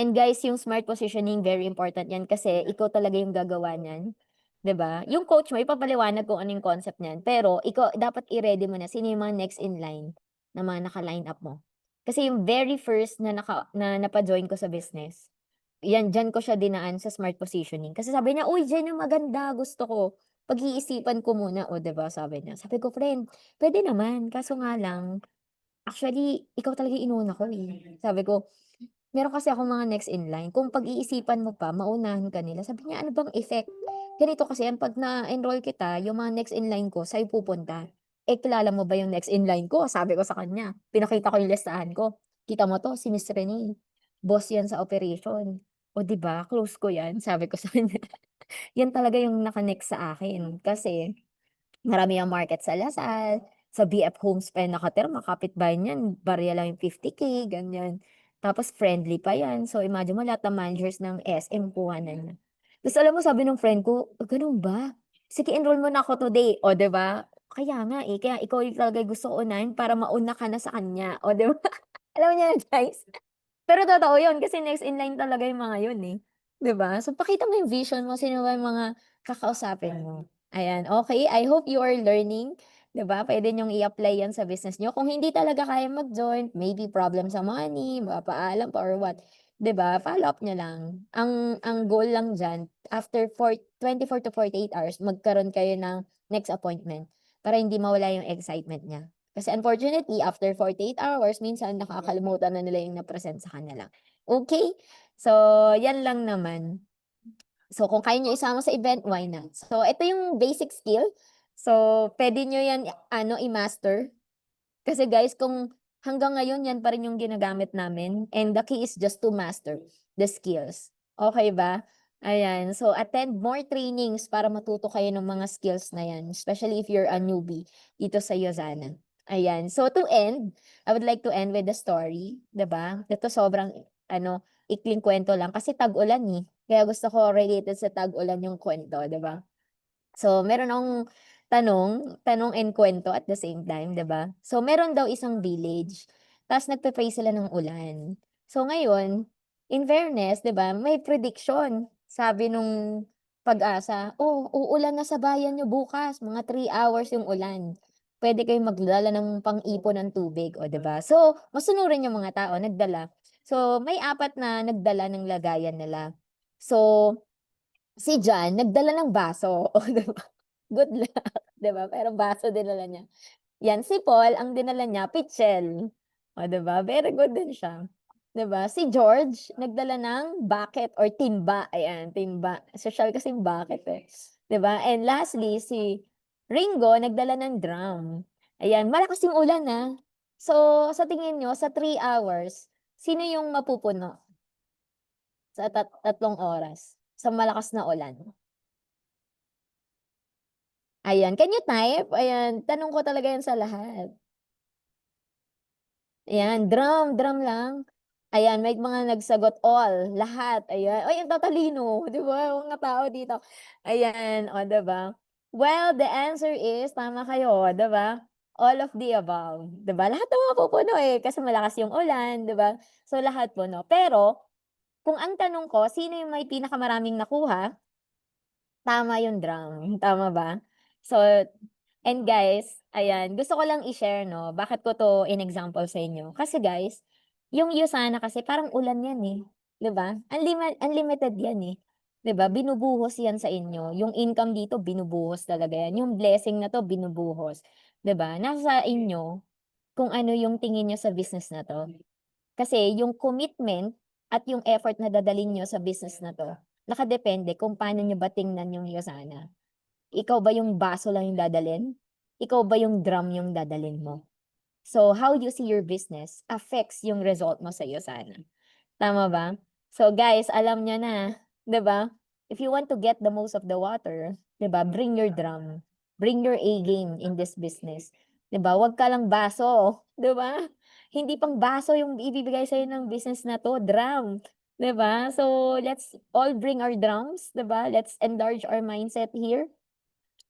And guys, yung smart positioning very important 'yan kasi ikaw talaga yung gagawa niyan, 'di ba? Yung coach mo ipapaliwanag kung ano yung concept niyan, pero ikaw dapat i-ready mo na sino yung mga next in line na mga naka-line up mo. Kasi yung very first na napa-join ko sa business, 'yan diyan ko siya dinaan sa smart positioning. Kasi sabi niya, "Uy, diyan yung maganda, gusto ko. Pag-iisipan ko muna." Oh, 'di ba sabi niya. Sabi ko, "Friend, puwede naman kaso nga lang, actually ikaw talaga yung inuna ko, eh." Sabi ko, meron kasi akong mga next in line, kung pag-iisipan mo pa maunahan ka nila. Sabi niya, "Ano bang effect? Ganito kasi yan 'pag na-enroll kita, yung mga next in line ko sa'yo pupunta. Eh, kilala mo ba yung next in line ko?" Sabi ko sa kanya. Pinakita ko yung listahan ko. "Kita mo 'to, si Miss Rene, boss yan sa operation. O 'di ba, close ko yan." Sabi ko sa kanya. Yan talaga yung naka-next sa akin kasi marami ang market sa Lasal, sa BF Homes pa yan nakatira, mga kapitbahay niyan barya lang yung 50K ganyan. Tapos friendly pa yan, so imagine mo lahat ng managers ng SM kuhanan niya. Tapos alam mo sabi nung friend ko, "Ah, ganun ba? Sige enroll mo na ako today." O 'di ba? Kaya nga, eh, kaya ikaw yung talaga yung gusto ko unahin para mauna ka na sa kanya, o 'di ba? Alam niyo na guys? Pero totoo yun kasi next in line talaga yung mga yun, eh, 'di ba? So pakita mo yung vision mo, sino ba yung mga kakausapin mo. Ayan, okey, I hope you are learning, 'di ba? Puwede niyong i-apply yan sa business niyo. Kung hindi talaga kaya mag-join, maybe problem sa money, mapapaalam pa or what, 'di ba? Follow up niyo lang. Ang goal lang diyan after 24 to 48 hours magkaroon kayo ng next appointment para hindi mawala yung excitement niya. Kasi unfortunately, after 48 hours, minsan nakakalimutan na nila yung na-present sa kanila. Okay. So, yan lang naman. So, kung kaya niyo isama sa event, why not? So, ito yung basic skill. So, puwede niyo yan ano, i-master. Kasi guys, kung hanggang ngayon yan pa rin yung ginagamit namin and the key is just to master the skills. Okay ba? Ayan. So, attend more trainings para matuto kayo ng mga skills na yan, especially if you're a newbie dito sa Yozana. Ayan. So, to end, I would like to end with a story, 'di ba? Ito sobrang ano, ikling kwento lang kasi tag-ulan, eh. Kaya gusto ko related sa tag-ulan yung kwento, 'di ba? So, meron akong tanong and kwento at the same time, 'di ba? So, meron daw isang village, ta's nagpe-pray sila ng ulan. So, ngayon, in fairness, 'di ba, may prediction. Sabi nung Pag-asa, "Oh, uulan na sa bayan niyo bukas, mga 3 hours yung ulan. Puwede kayong magdala ng pang-ipon ng tubig." Oh, 'di ba? So, masunurin yung mga tao, nagdala. So, may 4 na nagdala ng lagayan nila. So, si John nagdala ng baso, oh, 'di ba? Good luck, 'di ba? Pero baso dinala niya. 'Yan, si Paul ang dinala niya pitsil, oh, 'di ba? Very good din siya, 'di ba? Si George nagdala ng bucket or timba, ayan, timba. Sosyal kasi yung bucket, eh, 'di ba? And lastly, si Ringo nagdala ng drum. Ayan, malakas yung ulan, So, sa tingin niyo sa 3 hours, sino yung mapupuno sa tatlong oras sa malakas na ulan? Ayan, can you type? Ayan, tanong ko talaga yan sa lahat. Ayan, drum lang. Ayan, may mga nagsagot all, lahat, ayan. Ay, ang tatalino, 'di ba, yung mga tao dito. Ayan, oh, 'di ba? Well, the answer is tama kayo, 'di ba? All of the above, 'di ba? Lahat naman mapupuno, eh, kasi malakas yung ulan, di ba? So, lahat puno. Pero kung ang tanong ko, sino yung may pinakamaraming nakuha? Tama yung drum, tama ba? So, and guys, ayan, gusto ko lang i-share 'no, bakit ko 'to in-example sa inyo. Kasi guys, yung Yusana kasi parang ulan yan, eh, 'di ba? Unlimited yan, eh, 'di ba? Binubuhos yan sa inyo, yung income dito binubuhos talaga yan, yung blessing na 'to binubuhos, 'di ba? Nasa inyo kung ano yung tingin niyo sa business na 'to. Kasi yung commitment at yung effort na dadalhin niyo sa business na 'to, nakadepende kung paano niyo ba tingnan yung Yusana. Ikaw ba yung baso lang yung dadalhin? Ikaw ba yung drum yung dadalhin mo? So, how you see your business affects yung result mo sa Yusana, tama ba? So guys, alam niyo na, 'di ba? If you want to get the most of the water, 'di ba, bring your drum. bring your A game in this business. 'Di ba? Wag ka lang baso, 'di ba? Hindi pang baso yung ibibigay sa'yo ng business na 'to, drum, 'di ba? So, let's all bring our drums, 'di ba? Let's enlarge our mindset here.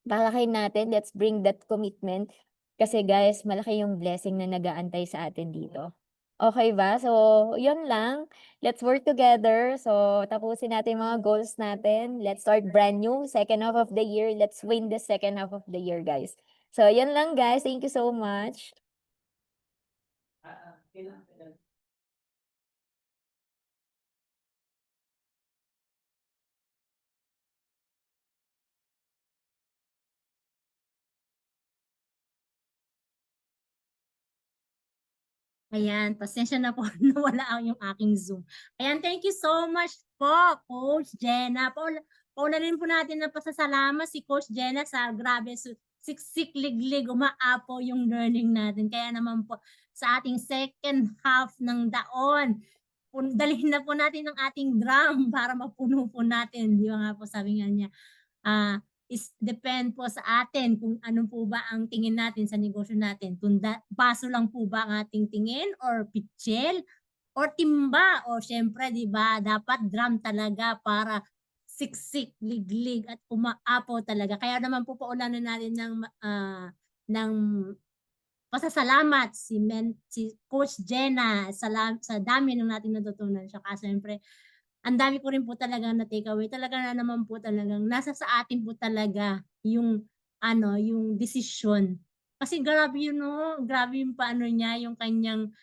Palakayin natin, let's bring that commitment. Kasi guys, malaki yung blessing na nag-aantay sa atin dito. Okay ba? So, yun lang. Let's work together. So, tapusin natin yung mga goals natin. Let's start brand new. Second half of the year. Let's win the second half of the year, guys. So, yun lang, guys. Thank you so much. Ayan, pasensya na po nawala yung aking Zoom. Ayan, thank you so much po, Coach Jenna. Paunahin po natin ng pasasalamat si Coach Jenna sa grabe siksik liglig, umaapo yung learning natin. Kaya naman po sa ating second half ng daon, dalhin na po natin ang ating drum para mapuno po natin. Di ba nga po sabi nga niya, is depend po sa atin kung ano po ba ang tingin natin sa negosyo natin. Kung baso lang po ba ang ating tingin or pitchel or timba o syempre 'di ba dapat drum talaga para siksik, liglig at umaapaw talaga. Kaya naman po paulanan natin ng pasasalamat si Coach Jenna sa dami ng nating natutunan. Saka syempre ang dami ko rin po talagang na-take away. Talaga na naman po talagang nasa sa atin po talaga yung ano, yung desisyon. Kasi grabe yun 'no, grabe yung paano niya, yung kanyang,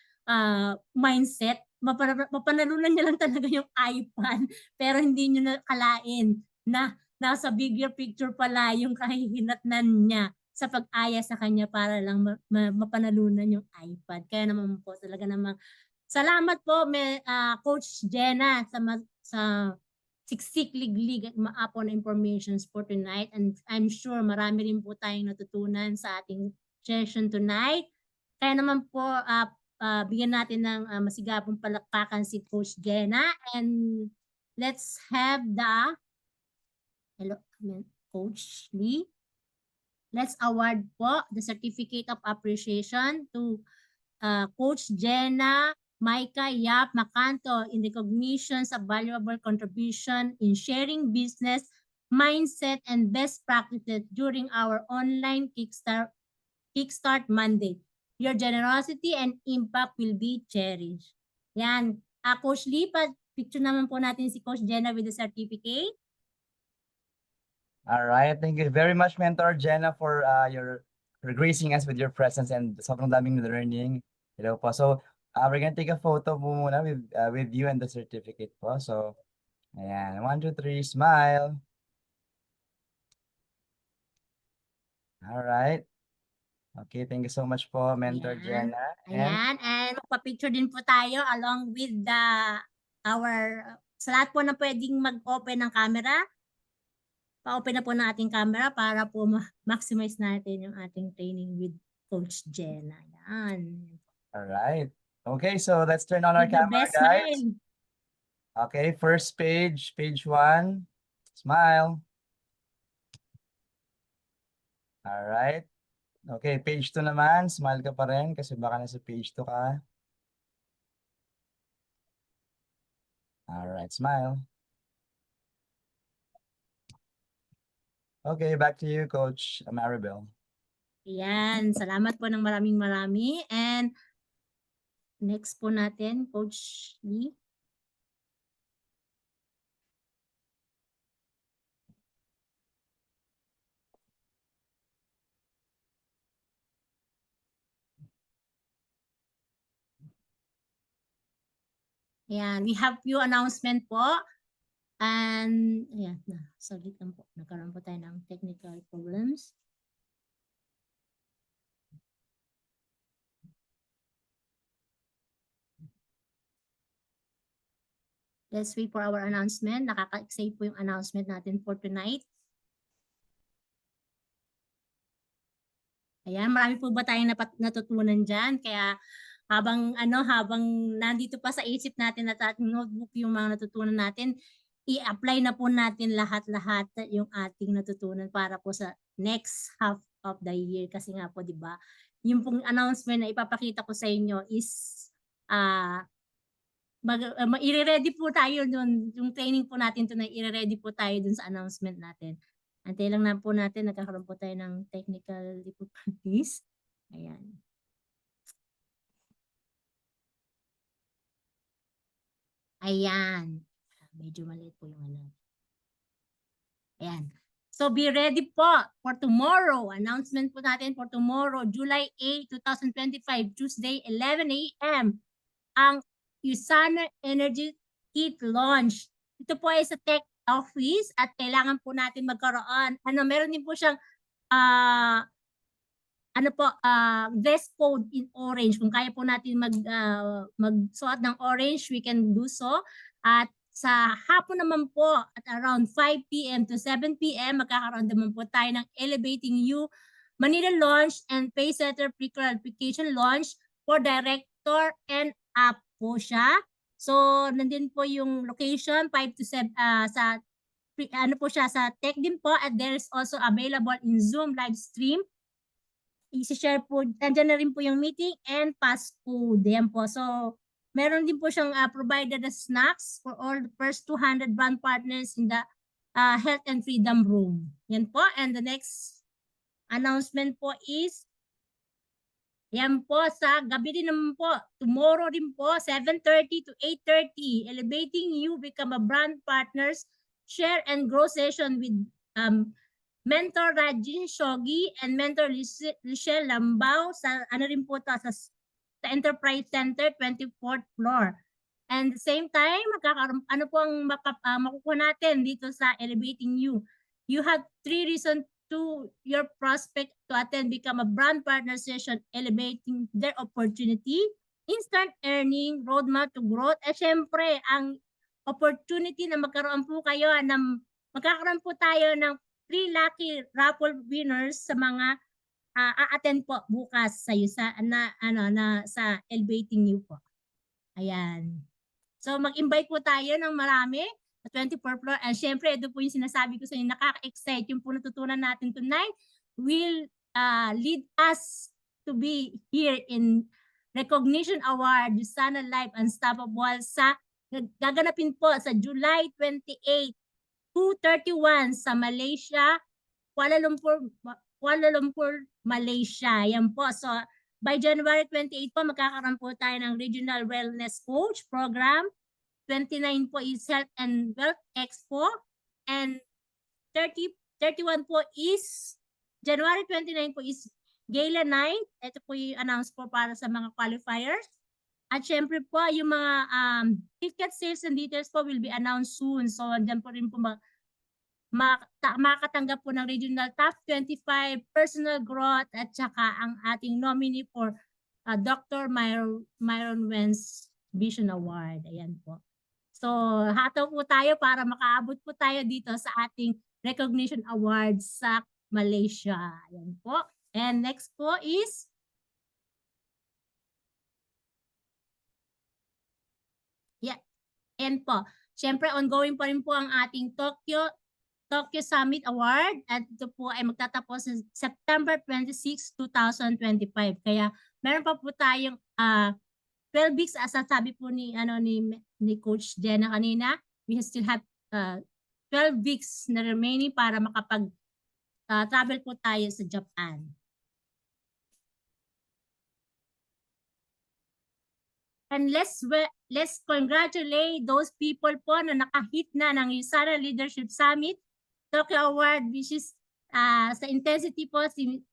mindset. Mapanalunan niya lang talaga yung iPad, pero hindi niya nakalain na nasa bigger picture pala yung kahihinatnan niya sa pag-aya sa kanya para lang mapanalunan yung iPad. Kaya naman po talaga namang salamat po Coach Jenna sa siksik, liglig at maapaw na informations for tonight, and I'm sure marami rin po tayong natutunan sa ating session tonight. Kaya naman po bigyan natin ng masigapong palakpakan si Coach Jenna, and let's have the Coach Lee. Let's award po the Certificate of Appreciation to Coach Jenna Maika Yap Macanto in recognition of valuable contribution in sharing business mindset and best practices during our online Kickstart Monday. Your generosity and impact will be cherished. Yan. Coach Lee, picture naman po natin si Coach Jenna with the certificate. All right. Thank you very much, Mentor Jenna, for for gracing us with your presence and sobrang daming learning. Hello po. So, we're gonna take a photo po muna with you and the certificate po. So, ayan. 1, 2, 3, smile. All right. Okay, thank you so much po, Mentor Ayan. Jenna. Ayan, and magpa-picture din po tayo along with sa lahat po na pwedeng mag-open ng camera. Pa-open na po ng ating camera para po maximize natin yung ating training with Coach Jenna. Ayan. All right. Okay, so let's turn on our With the camera, best guys. smile. Okay, first page 1. Smile. All right. Okay, page 2 naman. Smile ka pa rin kasi baka nasa page 2 ka. All right, smile. Okay, back to you, Coach Maribel. Ayan, salamat po ng maraming-marami. And next po natin, Coach Lee. Ayan, we have few announcement po. And, ayan, saglit lang po. Nagkaroon po tayo ng technical problems. Let's wait for our announcement. Nakaka-excite po yung announcement natin for tonight. Ayan, marami po ba tayong natutunan dyan? Kaya habang nandito pa sa isip natin at ating notebook yung mga natutunan natin, i-apply na po natin lahat-lahat yung ating natutunan para po sa next half of the year. Kasi nga po, di ba, yung pong announcement na ipapakita ko sa inyo is i-ready po tayo dun. Yung training po natin to na i-ready po tayo dun sa announcement natin. Antay lang na po natin, nagkakaroon po tayo ng technical difficulties. Ayan. Ayan. Medyo maliit po yung ano. Ayan. So be ready po for tomorrow. Announcement po natin for tomorrow, July 8, 2025, Tuesday, 11 a.m. Ang USANA Energy Kit launch. Ito po ay sa tech office at kailangan po natin magkaroon. Meron din po siyang dress code in orange. Kung kaya po natin magsuot ng orange, we can do so. At sa hapon naman po at around 5 p.m. to 7 p.m. magkakaroon naman po tayo ng Elevating You Manila launch and Pacesetter Pre-Qualification launch for director and up po siya. So nandun po yung location 5 to 7 sa po siya sa tech din po at there is also available in Zoom live stream. I-share po, nandiyan na rin po yung meeting and fast food. Yan po. So meron din po siyang provided na snacks for all the first 200 brand partners in the Health and Freedom Room. Yan po. And the next announcement po is, yan po sa gabi din naman po. Tomorrow din po, 7:30 to 8:30. Elevating You Become a Brand Partners Share and Grow session with Mentor Rajin Shogi and Mentor Michelle Lambao sa rin po to, sa Enterprise Center, 24th floor. And the same time, ano po ang makukuha natin dito sa Elevating You? You have 3 reasons to your prospect to attend Become a Brand Partner session, elevating their opportunity, instant earning, roadmap to growth, at syempre, ang opportunity na magkaroon po kayo magkakaroon po tayo ng 3 lucky raffle winners sa mga a-attend po bukas sa sa Elevating You po. Ayan. So mag-invite po tayo ng marami sa 24th floor. And syempre, ito po yung sinasabi ko sa inyo, nakaka-excite. Yung po natutunan natin tonight will lead us to be here in Recognition Award, USANA Life Unstoppable sa gaganapin po sa July 28, 2:31 sa Malaysia, Kuala Lumpur, Malaysia. Yan po. So, by January 28 po, magkakaroon po tayo ng Regional Wellness Coach Program. 29 po is Health and Wealth Expo. And 31 po is, January 29 po is Gala Night. Ito po yung announce po para sa mga qualifiers. At syempre po, yung mga ticket sales and details po will be announced soon. So, dyan po rin po makatanggap po ng Regional Top 25 Personal Growth at saka ang ating nominee for Dr. Myron Wens Vision Award. Ayan po. So, hataw po tayo para makaabot po tayo dito sa ating Recognition Award sa Malaysia. Ayan po. And next po is and po, syempre ongoing pa rin po ang ating Tokyo Summit Award at ito po ay magtatapos sa September 26, 2025. Kaya meron pa po tayong 12 weeks as sabi po ni Coach Jenna kanina, we still have 12 weeks na remaining para makapag travel po tayo sa Japan. And let's congratulate those people po na nakahit na ng USANA Leadership Summit Tokyo Award, which is sa intensity po si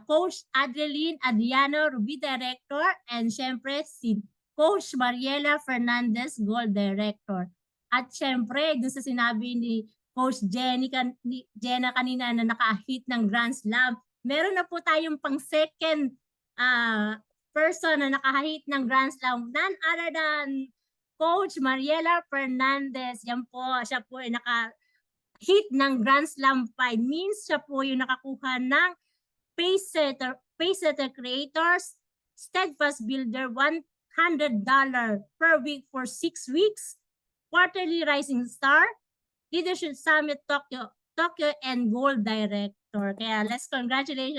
Coach Adriano Rubi, Director, and syempre si Coach Mariela Fernandez, Gold Director. At syempre, dun sa sinabi ni Coach Jenna kanina na nakahit ng Grand Slam, meron na po tayong pang second person na nakahit ng Grand Slam, none other than Coach Mariela Fernandez. Yan po, siya po ay hit ng Grand Slam 5, means siya po yung nakakuha ng Pacesetter Creators Steadfast Builder $100 per week for 6 weeks, Quarterly Rising Star, Leadership Summit Tokyo and Gold Director. Kaya let's congratulate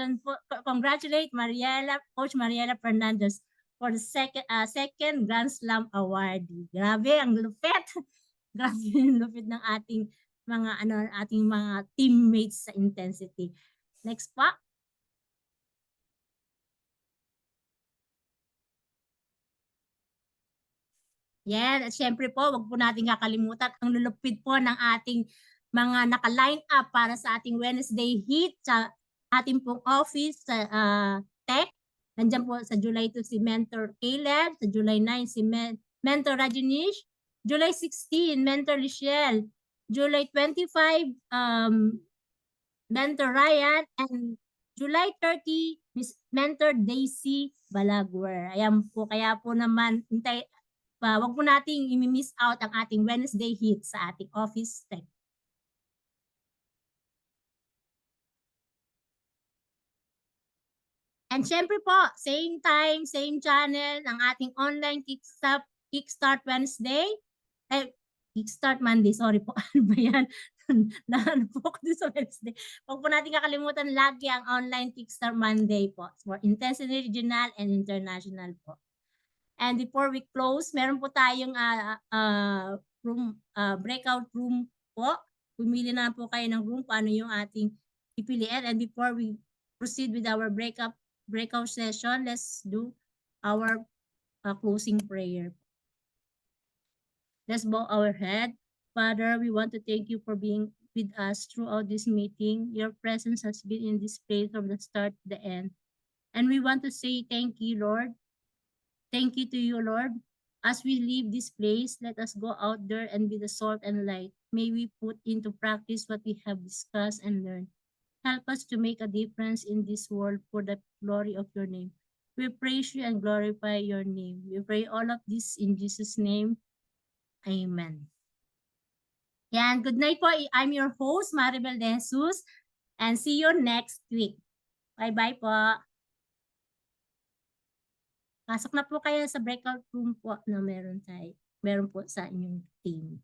Coach Mariela Fernandez for the second Grand Slam award. Grabe, ang lupit. Grabe yung lupit ng ating mga teammates sa intensity. Next pa. Yan, at syempre po, wag po natin kakalimutan ang lulupit po ng ating mga naka-line up para sa ating Wednesday Heat sa ating pong office sa Tech. Nandiyan po sa July 2 si Mentor Caleb, sa July 9 si Mentor Rajinish, July 16 Mentor Lichelle, July 25 Mentor Ryan, and July 30 Mentor Daisy Balagwer. Ayan po, kaya po naman wag po nating i-miss out ang ating Wednesday Heat sa ating office tech. And syempre po, same time, same channel, ang ating online Kickstart Wednesday. Kickstart Monday, sorry po. Ano ba yan? Naano po ako sa Wednesday. Huwag po natin kakalimutan lagi ang online Kickstart Monday po for Intensity Regional and International po. And before we close, meron po tayong breakout room po. Pumili na po kayo ng room paano yung ating pipiliin. And before we proceed with our breakout session, let's do our closing prayer. Let's bow our head. Father, we want to thank you for being with us throughout this meeting. Your presence has been in this place from the start to the end. And we want to say thank you, Lord. Thank you to you, Lord. As we leave this place, let us go out there and be the salt and light. May we put into practice what we have discussed and learned. Help us to make a difference in this world for the glory of your name. We praise you and glorify your name. We pray all of this in Jesus' name. Amen. Yan, good night po. I'm your host, Maribel De Jesus, and see you next week. Bye-bye po. Pasok na po kayo sa breakout room po na meron po sa inyong team.